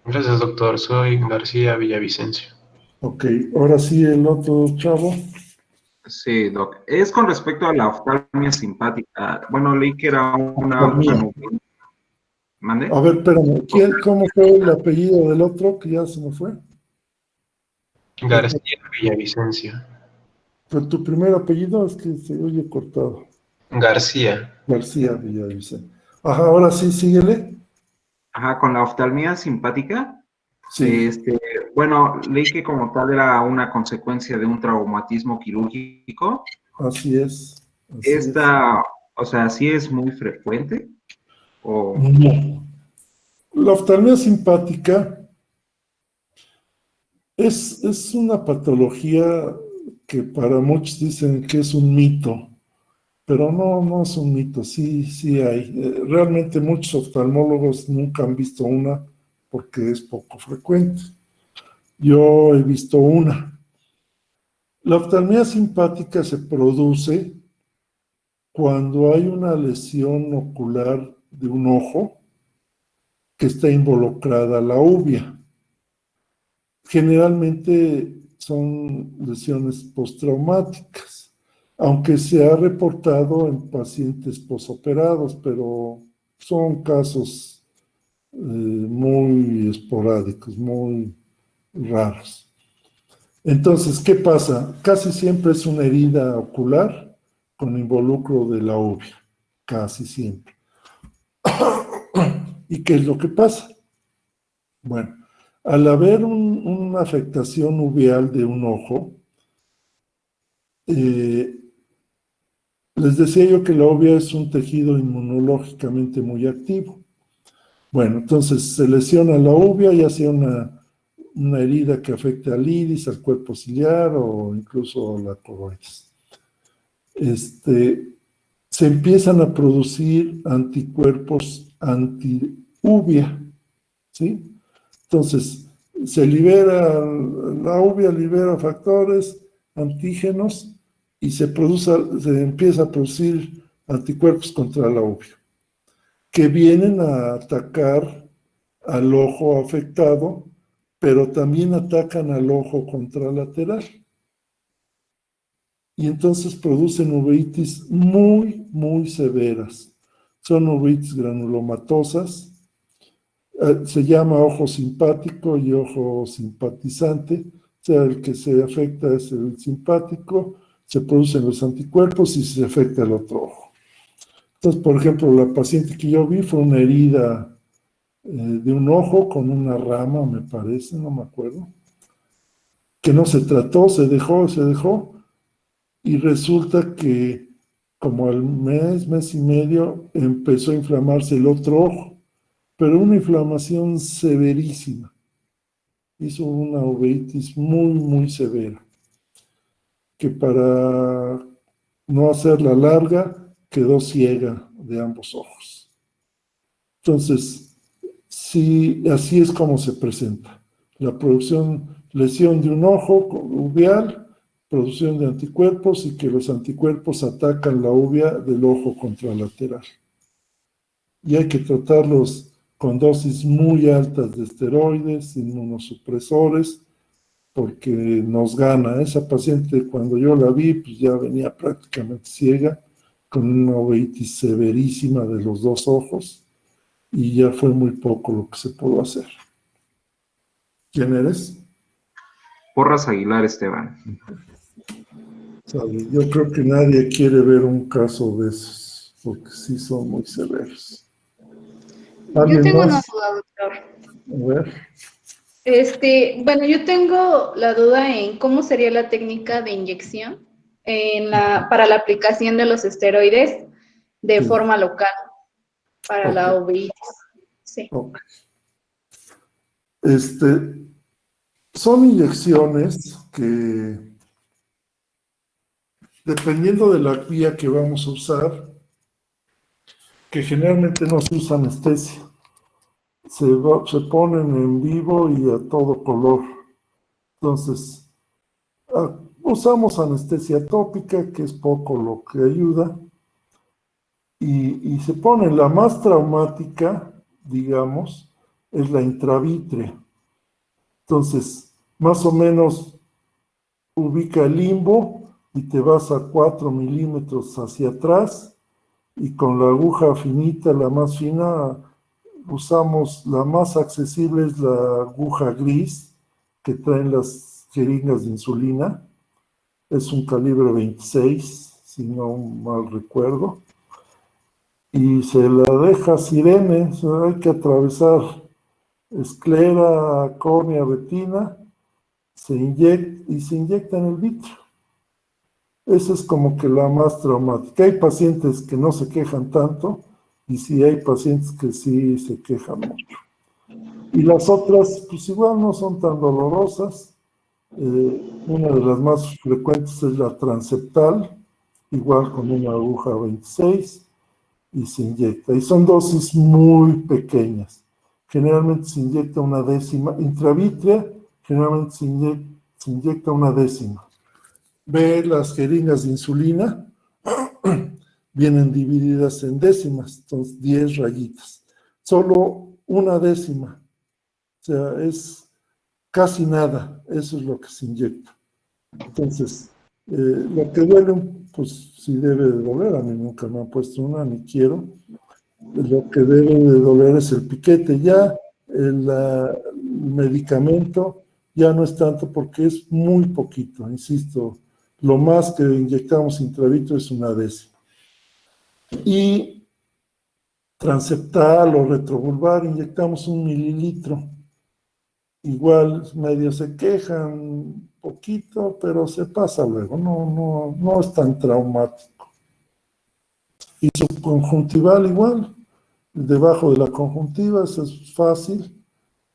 Gracias, doctor. Soy García Villavicencio. Ok, ahora sí el otro chavo. Sí, Doc. Es con respecto a la oftalmia simpática. Bueno, leí que era una... ¿Mande? A ver, espérame. ¿Cómo fue el apellido del otro que ya se me fue? García Villavicencio. Pero tu primer apellido es que se oye cortado. García Villavicencio. Ajá, ahora sí, síguele. Ajá, con la oftalmia simpática. Sí. Bueno, leí que como tal era una consecuencia de un traumatismo quirúrgico. Así es. O sea, ¿sí es muy frecuente? ¿O? No, La oftalmia simpática es una patología que para muchos dicen que es un mito, pero no es un mito, sí hay. Realmente muchos oftalmólogos nunca han visto una porque es poco frecuente. Yo he visto una. La oftalmia simpática se produce cuando hay una lesión ocular de un ojo que está involucrada la uvea. Generalmente son lesiones postraumáticas, aunque se ha reportado en pacientes posoperados, pero son casos muy esporádicos, muy raros. Entonces, ¿qué pasa? Casi siempre es una herida ocular con involucro de la uvea, casi siempre. ¿Y qué es lo que pasa? Bueno, al haber una afectación uveal de un ojo, les decía yo que la uvea es un tejido inmunológicamente muy activo. Bueno, entonces se lesiona la uvea, ya sea una herida que afecte al iris, al cuerpo ciliar o incluso la coroides. Se empiezan a producir anticuerpos anti-uvea, ¿sí? Entonces, la uvea libera factores, antígenos, y se empieza a producir anticuerpos contra la uvea, que vienen a atacar al ojo afectado, pero también atacan al ojo contralateral. Y entonces producen uveitis muy, muy severas. Son uveitis granulomatosas. Se llama ojo simpático y ojo simpatizante. O sea, el que se afecta es el simpático, se producen los anticuerpos y se afecta el otro ojo. Entonces, por ejemplo, la paciente que yo vi fue una herida de un ojo con una rama, me parece, no me acuerdo, que no se trató, se dejó, y resulta que como al mes y medio, empezó a inflamarse el otro ojo, pero una inflamación severísima. Hizo una uveitis muy, muy severa, que para no hacerla larga, quedó ciega de ambos ojos. Entonces, sí, así es como se presenta. La lesión de un ojo uveal, producción de anticuerpos y que los anticuerpos atacan la uvea del ojo contralateral. Y hay que tratarlos con dosis muy altas de esteroides, inmunosupresores, porque nos gana. Esa paciente, cuando yo la vi, pues ya venía prácticamente ciega, con una uveitis severísima de los dos ojos, y ya fue muy poco lo que se pudo hacer. ¿Quién eres? Porras Aguilar, Esteban. Yo creo que nadie quiere ver un caso de esos, porque sí son muy severos. Yo tengo una más? duda, doctor. A ver. Bueno, yo tengo la duda en cómo sería la técnica de inyección para la aplicación de los esteroides de forma local para la uveitis. Sí. Okay. Son inyecciones que, dependiendo de la vía que vamos a usar, que generalmente no se usa anestesia, se ponen en vivo y a todo color. Entonces, usamos anestesia tópica, que es poco lo que ayuda, y se pone la más traumática, digamos, es la intravítrea. Entonces, más o menos ubica el limbo y te vas a 4 milímetros hacia atrás, y con la aguja finita, la más fina, usamos la más accesible, es la aguja gris que traen las jeringas de insulina. Es un calibre 26, si no mal recuerdo. Y se la deja sirene, o sea, hay que atravesar esclera, córnea, retina, se inyecta en el vitrio. Esa es como que la más traumática. Hay pacientes que no se quejan tanto, y sí hay pacientes que sí se quejan mucho. Y las otras, pues igual no son tan dolorosas. Una de las más frecuentes es la transeptal, igual con una aguja 26 y se inyecta. Y son dosis muy pequeñas. Generalmente se inyecta una décima. Intravítrea, generalmente se inyecta una décima. Ve las jeringas de insulina, vienen divididas en décimas, entonces 10 rayitas. Solo una décima. O sea, es casi nada, eso es lo que se inyecta. Entonces, lo que duele, pues sí debe de doler, a mí nunca me han puesto una, ni quiero. Lo que debe de doler es el piquete, ya el medicamento ya no es tanto porque es muy poquito, insisto, lo más que inyectamos intravítreо es una décima. Y transeptal o retrovulvar inyectamos 1 mililitro. Igual medio se quejan poquito, pero se pasa luego, no es tan traumático. Y subconjuntival igual, debajo de la conjuntiva, eso es fácil.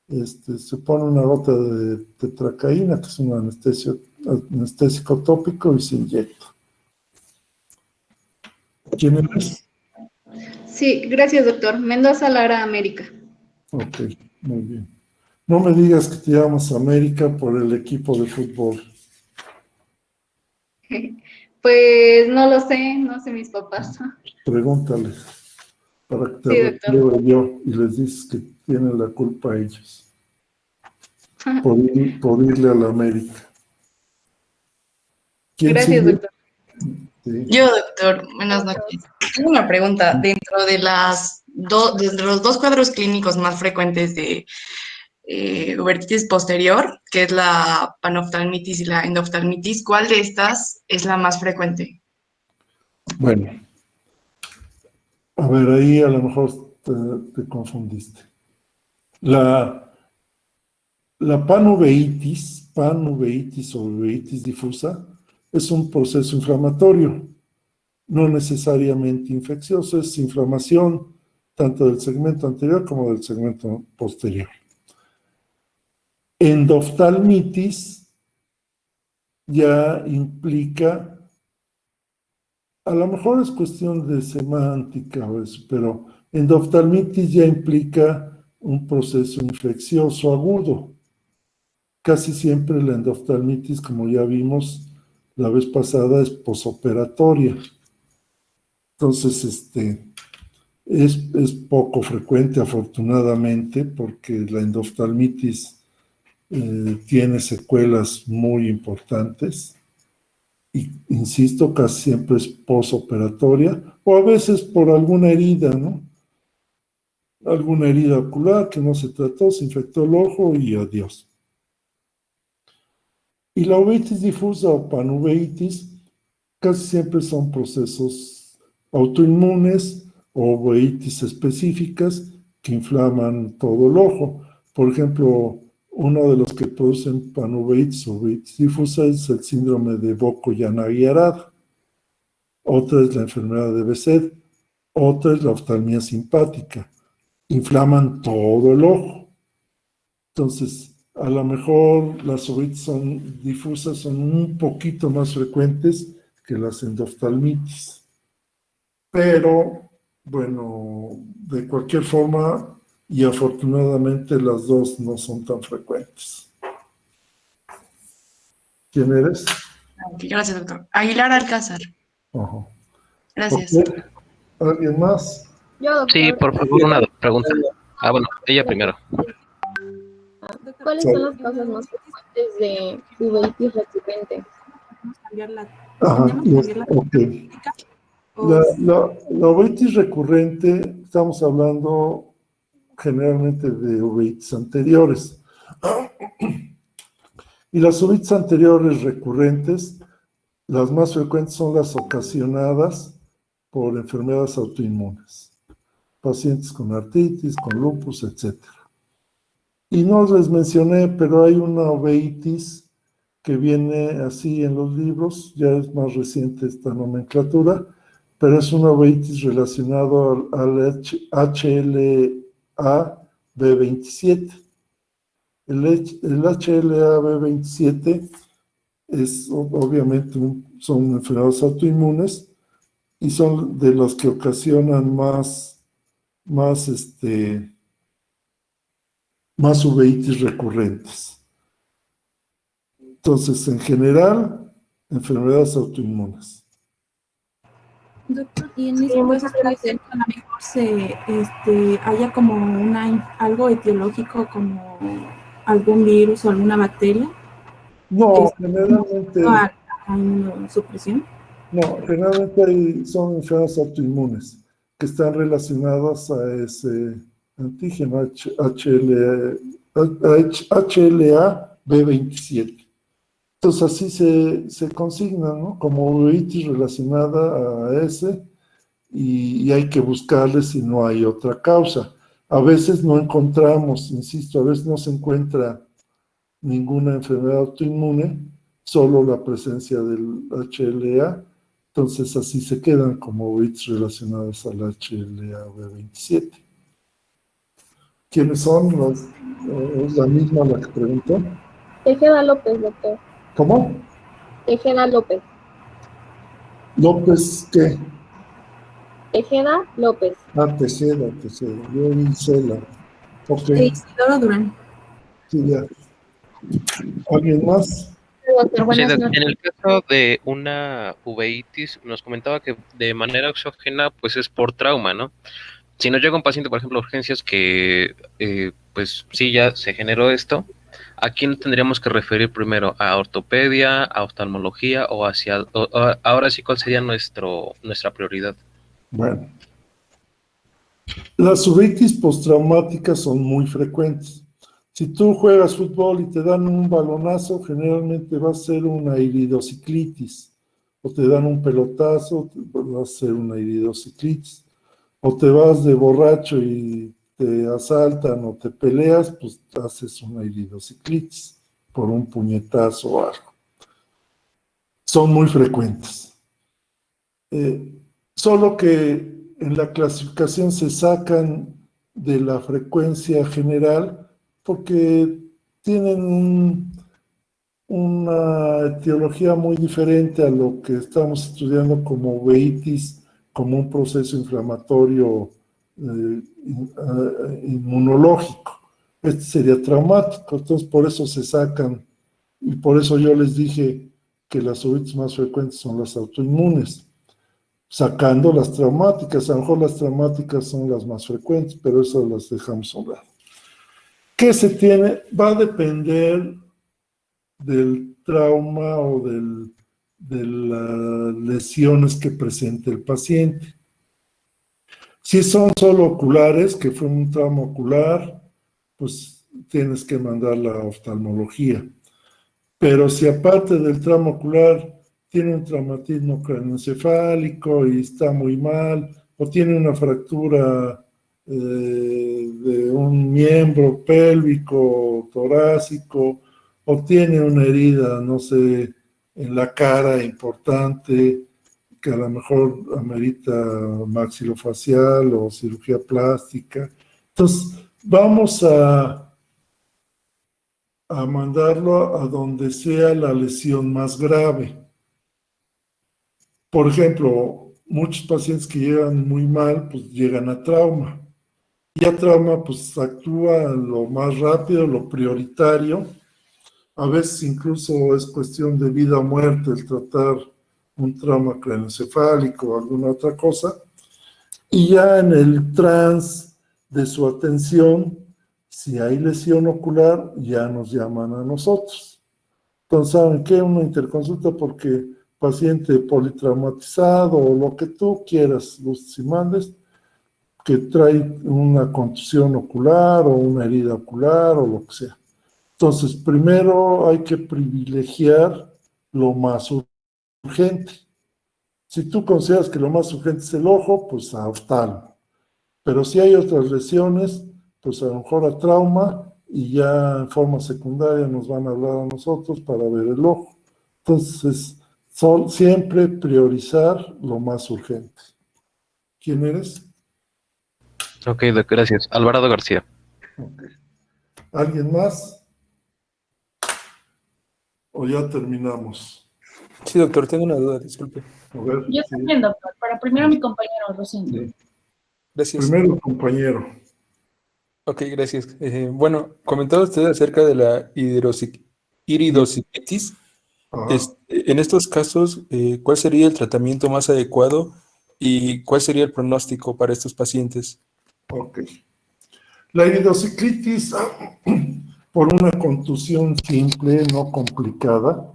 Se pone una gota de tetracaína, que es un anestésico tópico, y se inyecta. ¿Quién eres? Sí, gracias, doctor. Mendoza Lara, América. Ok, muy bien. No me digas que te llamas América por el equipo de fútbol. Pues no lo sé, no sé mis papás. Pregúntales para que te Sí, doctor. repruebe yo y les dices que tienen la culpa ellos por irle a la América. ¿Quién Gracias, sigue? doctor. Sí. Yo, doctor, buenas noches. Tengo una pregunta. Dentro de los dos cuadros clínicos más frecuentes de uveitis posterior, que es la panoftalmitis y la endoftalmitis, ¿cuál de estas es la más frecuente? Bueno, a ver, ahí a lo mejor te confundiste. La panuveitis o uveitis difusa es un proceso inflamatorio, no necesariamente infeccioso, es inflamación tanto del segmento anterior como del segmento posterior. Endoftalmitis ya implica, a lo mejor es cuestión de semántica o eso, pero endoftalmitis ya implica un proceso infeccioso agudo. Casi siempre la endoftalmitis, como ya vimos la vez pasada, es posoperatoria. Entonces, es poco frecuente, afortunadamente, porque la endoftalmitis tiene secuelas muy importantes. Y, insisto, casi siempre es posoperatoria, o a veces por alguna herida, ¿no? Alguna herida ocular que no se trató, se infectó el ojo y adiós. Y la uveitis difusa o panuveitis casi siempre son procesos autoinmunes o uveitis específicas que inflaman todo el ojo. Por ejemplo, uno de los que producen panuveitis o uveitis difusa es el síndrome de Boko-Yanagi-Arada. Otra es la enfermedad de Behçet. Otra es la oftalmia simpática. Inflaman todo el ojo. Entonces, a lo mejor las uveitis difusas son un poquito más frecuentes que las endoftalmitis. Pero, bueno, de cualquier forma, y afortunadamente las dos no son tan frecuentes. ¿Quién eres? Ok, gracias, doctor. Aguilar Alcázar. Ajá. Gracias. Okay. ¿Alguien más? Yo, doctor. Sí, por favor, una pregunta. Bueno, ella primero. ¿Cuáles son las causas más frecuentes de uveitis recurrente? Ajá, ok. La uveitis recurrente, estamos hablando generalmente de uveitis anteriores. Y las uveitis anteriores recurrentes, las más frecuentes son las ocasionadas por enfermedades autoinmunes. Pacientes con artritis, con lupus, etc. Y no les mencioné, pero hay una uveitis que viene así en los libros, ya es más reciente esta nomenclatura, pero es una uveitis relacionada al HLA B27. El HLA-B27 es obviamente son enfermedades autoinmunes y son de los que ocasionan más uveitis recurrentes. Entonces, en general, enfermedades autoinmunes. Doctor, y en este caso puede ser que a lo mejor haya como algo etiológico, como algún virus o alguna bacteria. No, generalmente. ¿Hay inmunosupresión? No, generalmente son enfermedades autoinmunes que están relacionadas a ese antígeno HLA-B27. Entonces así se consigna, ¿no? Como uveitis relacionada a ese y hay que buscarle si no hay otra causa. A veces no encontramos, insisto, a veces no se encuentra ninguna enfermedad autoinmune, solo la presencia del HLA, entonces así se quedan como uveitis relacionadas al HLA-B27. ¿Quiénes son? ¿Es la misma la que preguntó? Tejeda López, doctor. ¿Cómo? Tejeda López. ¿López qué? Tejeda López. Ah, Tejeda. Yo vi Cela. Ok. Isidoro Durán. Sí, ya. ¿Alguien más? Sí, en el caso de una uveitis, nos comentaba que de manera exógena, pues es por trauma, ¿no? Si nos llega un paciente, por ejemplo, a urgencias que, pues sí, ya se generó esto, ¿a quién tendríamos que referir primero? ¿A ortopedia, a oftalmología o ahora sí, cuál sería nuestra prioridad? Bueno, las uveitis postraumáticas son muy frecuentes. Si tú juegas fútbol y te dan un balonazo, generalmente va a ser una iridociclitis. O te dan un pelotazo, va a ser una iridociclitis. O te vas de borracho y te asaltan o te peleas, pues haces una iridociclitis por un puñetazo o algo. Son muy frecuentes. Solo que en la clasificación se sacan de la frecuencia general porque tienen una etiología muy diferente a lo que estamos estudiando como uveitis, como un proceso inflamatorio inmunológico. Este sería traumático, entonces por eso se sacan, y por eso yo les dije que las uveitis más frecuentes son las autoinmunes, sacando las traumáticas. A lo mejor las traumáticas son las más frecuentes, pero eso las dejamos a un lado. ¿Qué se tiene? Va a depender del trauma o de las lesiones que presente el paciente. Si son solo oculares, que fue un trauma ocular, pues tienes que mandar la oftalmología. Pero si aparte del trauma ocular tiene un traumatismo craneoencefálico y está muy mal, o tiene una fractura de un miembro pélvico, torácico, o tiene una herida, no sé, en la cara importante, que a lo mejor amerita maxilofacial o cirugía plástica. Entonces, vamos a mandarlo a donde sea la lesión más grave. Por ejemplo, muchos pacientes que llegan muy mal, pues llegan a trauma. Y a trauma, pues actúa lo más rápido, lo prioritario. A veces incluso es cuestión de vida o muerte el tratar un trauma craneoencefálico o alguna otra cosa. Y ya en el trans de su atención, si hay lesión ocular, ya nos llaman a nosotros. Entonces, ¿saben qué? Una interconsulta porque paciente politraumatizado o lo que tú quieras, gustes y mandes, que trae una contusión ocular o una herida ocular o lo que sea. Entonces, primero hay que privilegiar lo más urgente. Si tú consideras que lo más urgente es el ojo, pues a oftalmo. Pero si hay otras lesiones, pues a lo mejor a trauma y ya en forma secundaria nos van a hablar a nosotros para ver el ojo. Entonces, siempre priorizar lo más urgente. ¿Quién eres? Ok, gracias. Alvarado García. Ok. ¿Alguien más? ¿O ya terminamos? Sí, doctor, tengo una duda, disculpe. A ver, Yo sí, también, doctor, pero primero mi compañero, lo siento. sí. Gracias. Primero, compañero. Ok, gracias. Bueno, comentaba usted acerca de la iridositis. Ajá. En estos casos, ¿cuál sería el tratamiento más adecuado y cuál sería el pronóstico para estos pacientes? Ok. La iridociclitis, por una contusión simple, no complicada,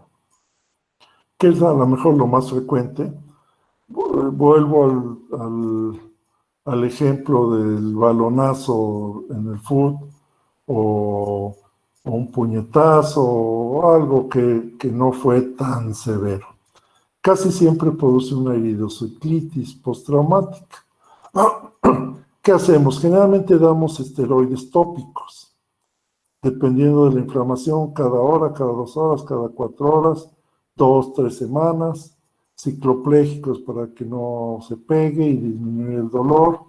que es a lo mejor lo más frecuente. Vuelvo al ejemplo del balonazo en el fútbol o un puñetazo o algo que no fue tan severo. Casi siempre produce una iridociclitis postraumática. ¿Qué hacemos? Generalmente damos esteroides tópicos, dependiendo de la inflamación, cada hora, cada 2 horas, cada 4 horas, 2, 3 semanas, cicloplégicos para que no se pegue y disminuir el dolor.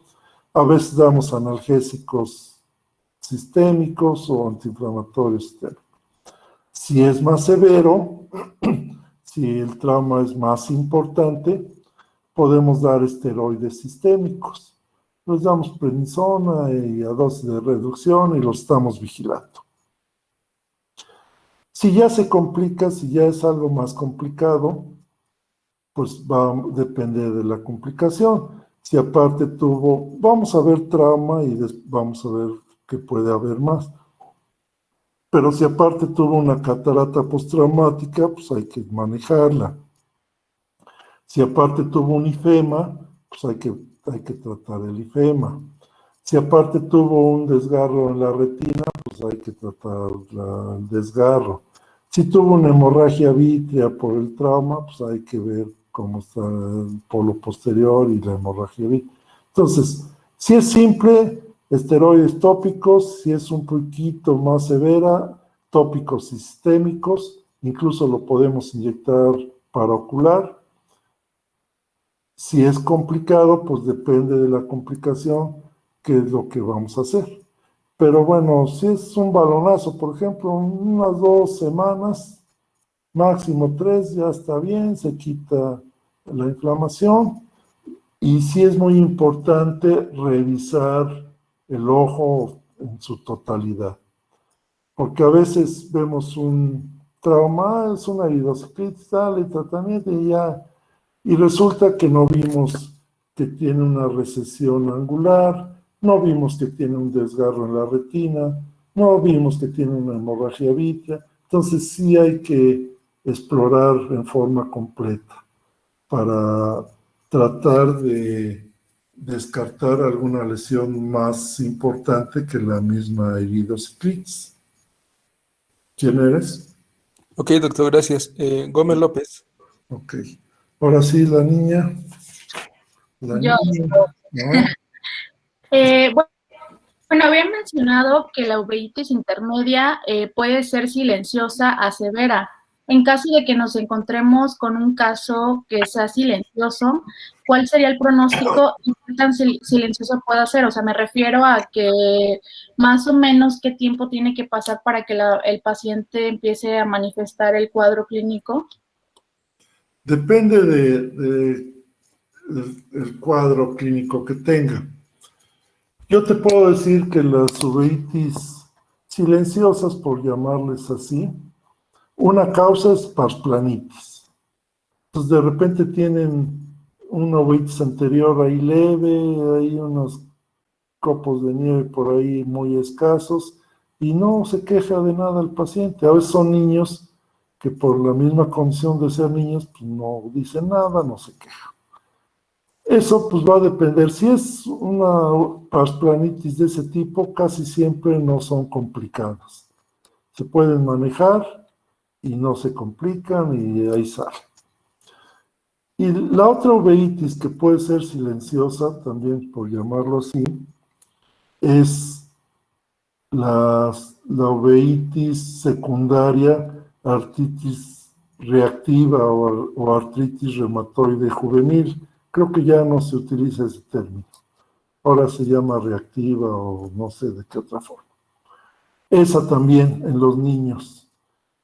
A veces damos analgésicos sistémicos o antiinflamatorios. Si es más severo, si el trauma es más importante, podemos dar esteroides sistémicos. Les damos prednisona y a dosis de reducción y los estamos vigilando. Si ya se complica, si ya es algo más complicado, pues va a depender de la complicación. Si aparte tuvo, vamos a ver trauma y vamos a ver qué puede haber más. Pero si aparte tuvo una catarata postraumática, pues hay que manejarla. Si aparte tuvo un ifema, pues hay que tratar el ifema. Si aparte tuvo un desgarro en la retina, pues hay que tratar el desgarro. Si tuvo una hemorragia vítrea por el trauma, pues hay que ver cómo está el polo posterior y la hemorragia vítrea. Entonces, si es simple, esteroides tópicos; si es un poquito más severa, tópicos sistémicos, incluso lo podemos inyectar paraocular. Si es complicado, pues depende de la complicación, qué es lo que vamos a hacer. Pero bueno, si es un balonazo, por ejemplo, unas 2 semanas, máximo 3, ya está bien, se quita la inflamación. Y sí es muy importante revisar el ojo en su totalidad, porque a veces vemos un trauma, es una iridociclitis, dale tratamiento y ya, y resulta que no vimos que tiene una recesión angular, no vimos que tiene un desgarro en la retina, no vimos que tiene una hemorragia vítrea. Entonces sí hay que explorar en forma completa para tratar de descartar alguna lesión más importante que la misma iridociclitis. ¿Quién eres? Ok, doctor, gracias. Gómez López. Ok. Ahora sí, la niña. La Yo. niña. ¿No? Bueno, habían mencionado que la uveitis intermedia puede ser silenciosa a severa. En caso de que nos encontremos con un caso que sea silencioso, ¿cuál sería el pronóstico y qué tan silencioso puede ser? O sea, me refiero a que más o menos qué tiempo tiene que pasar para que el paciente empiece a manifestar el cuadro clínico. Depende del cuadro clínico que tenga. Yo te puedo decir que las uveitis silenciosas, por llamarles así, una causa es parsplanitis. Entonces, de repente tienen una uveitis anterior ahí leve, hay unos copos de nieve por ahí muy escasos, y no se queja de nada el paciente. A veces son niños que por la misma condición de ser niños, pues no dicen nada, no se quejan. Eso pues va a depender. Si es una parsplanitis de ese tipo, casi siempre no son complicadas. Se pueden manejar y no se complican y ahí sale. Y la otra uveitis que puede ser silenciosa, también por llamarlo así, es la uveitis secundaria, artritis reactiva o artritis reumatoide juvenil. Creo que ya no se utiliza ese término. Ahora se llama reactiva o no sé de qué otra forma. Esa también en los niños.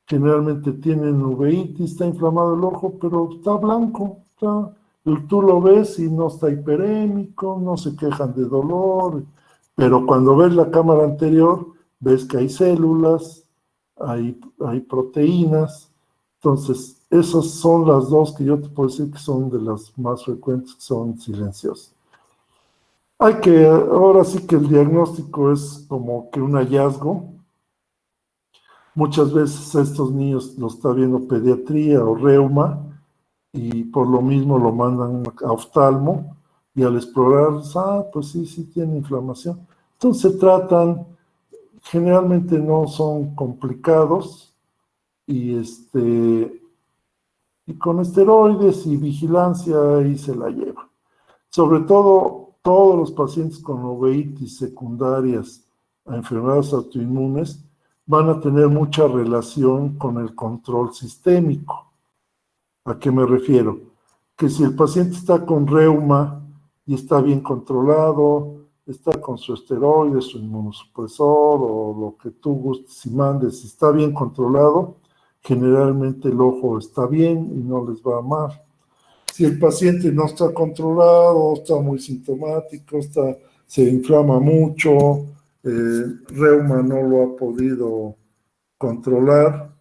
Generalmente tienen uveitis, está inflamado el ojo, pero está blanco. Tú lo ves y no está hiperémico, no se quejan de dolor, pero cuando ves la cámara anterior, ves que hay células, hay proteínas. Entonces, esas son las dos que yo te puedo decir que son de las más frecuentes, que son silenciosas. Ahora sí que el diagnóstico es como que un hallazgo. Muchas veces a estos niños los está viendo pediatría o reuma y por lo mismo lo mandan a oftalmo y al explorar, pues sí tiene inflamación. Entonces se tratan, generalmente no son complicados y con esteroides y vigilancia ahí se la lleva. Sobre todo, todos los pacientes con uveitis secundarias a enfermedades autoinmunes van a tener mucha relación con el control sistémico. ¿A qué me refiero? Que si el paciente está con reuma y está bien controlado, está con su esteroide, su inmunosupresor o lo que tú gustes y mandes, si está bien controlado, generalmente el ojo está bien y no les va mal. Si el paciente no está controlado, está muy sintomático, se inflama mucho, reuma no lo ha podido controlar,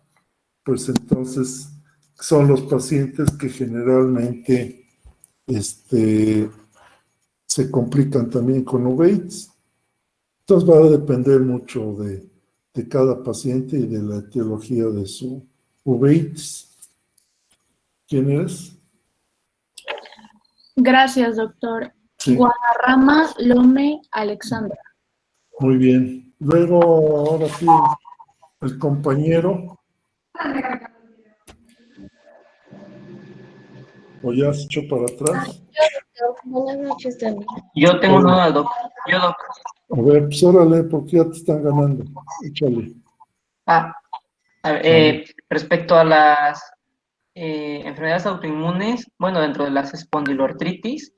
pues entonces son los pacientes que generalmente se complican también con uveitis. Entonces va a depender mucho de cada paciente y de la etiología de su uveitis. ¿Quién eres? Gracias, doctor. Sí. Guadarrama Lome Alexandra. Muy bien. Luego, ahora sí, el compañero. ¿O ya has hecho para atrás? Buenas noches también. Yo tengo una duda, doc. Doc. A ver, pues órale, porque ya te están ganando. Échale. Respecto a las enfermedades autoinmunes, bueno, dentro de las espondiloartritis,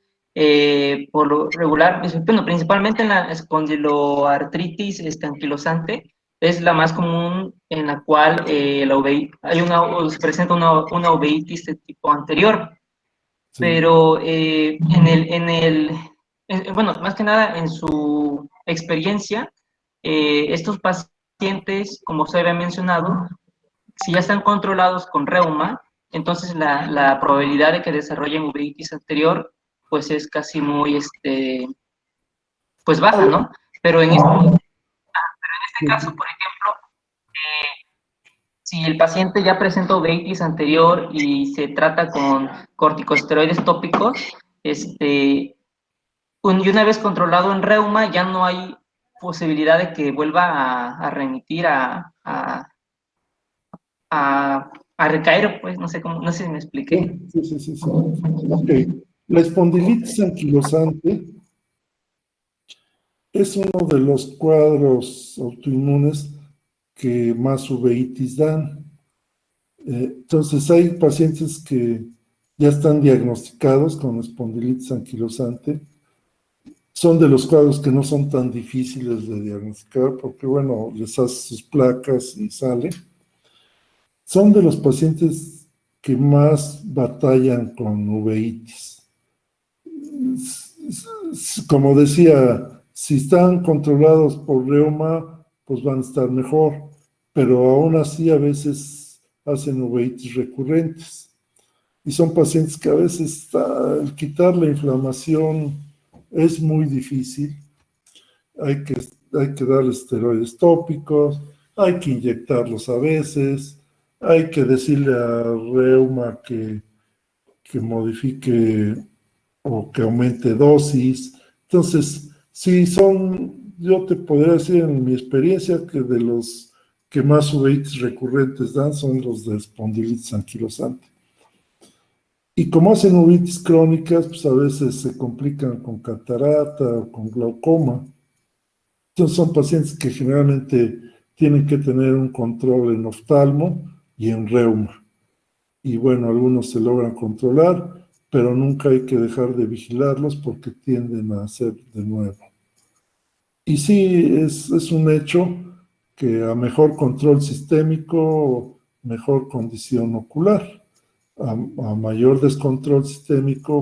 por lo regular, bueno, principalmente en la espondiloartritis anquilosante, es la más común en la cual se presenta una uveitis de tipo anterior. Sí. Pero bueno, más que nada en su experiencia, estos pacientes, como se había mencionado, si ya están controlados con reuma, entonces la probabilidad de que desarrollen uveitis anterior, pues es casi muy, pues baja, ¿no? Pero en este caso, por ejemplo, si el paciente ya presenta uveitis anterior y se trata con corticosteroides tópicos, y una vez controlado en reuma, ya no hay posibilidad de que vuelva a remitir a recaer, pues, no sé si me expliqué. Sí. Ok. La espondilitis anquilosante es uno de los cuadros autoinmunes que más uveitis dan. Entonces hay pacientes que ya están diagnosticados con espondilitis anquilosante. Son de los cuadros que no son tan difíciles de diagnosticar porque, bueno, les hace sus placas y sale. Son de los pacientes que más batallan con uveitis. Como decía, si están controlados por reuma, pues van a estar mejor, pero aún así a veces hacen uveitis recurrentes. Y son pacientes que a veces el quitar la inflamación es muy difícil. Hay que darles esteroides tópicos, hay que inyectarlos a veces, hay que decirle a reuma que modifique o que aumente dosis. Entonces, sí yo te podría decir en mi experiencia que de los que más uveitis recurrentes dan son los de espondilitis anquilosante. Y como hacen uveitis crónicas, pues a veces se complican con catarata o con glaucoma. Entonces son pacientes que generalmente tienen que tener un control en oftalmo y en reuma. Y bueno, algunos se logran controlar, pero nunca hay que dejar de vigilarlos porque tienden a hacer de nuevo. Y sí, es un hecho que a mejor control sistémico, mejor condición ocular. A mayor descontrol sistémico,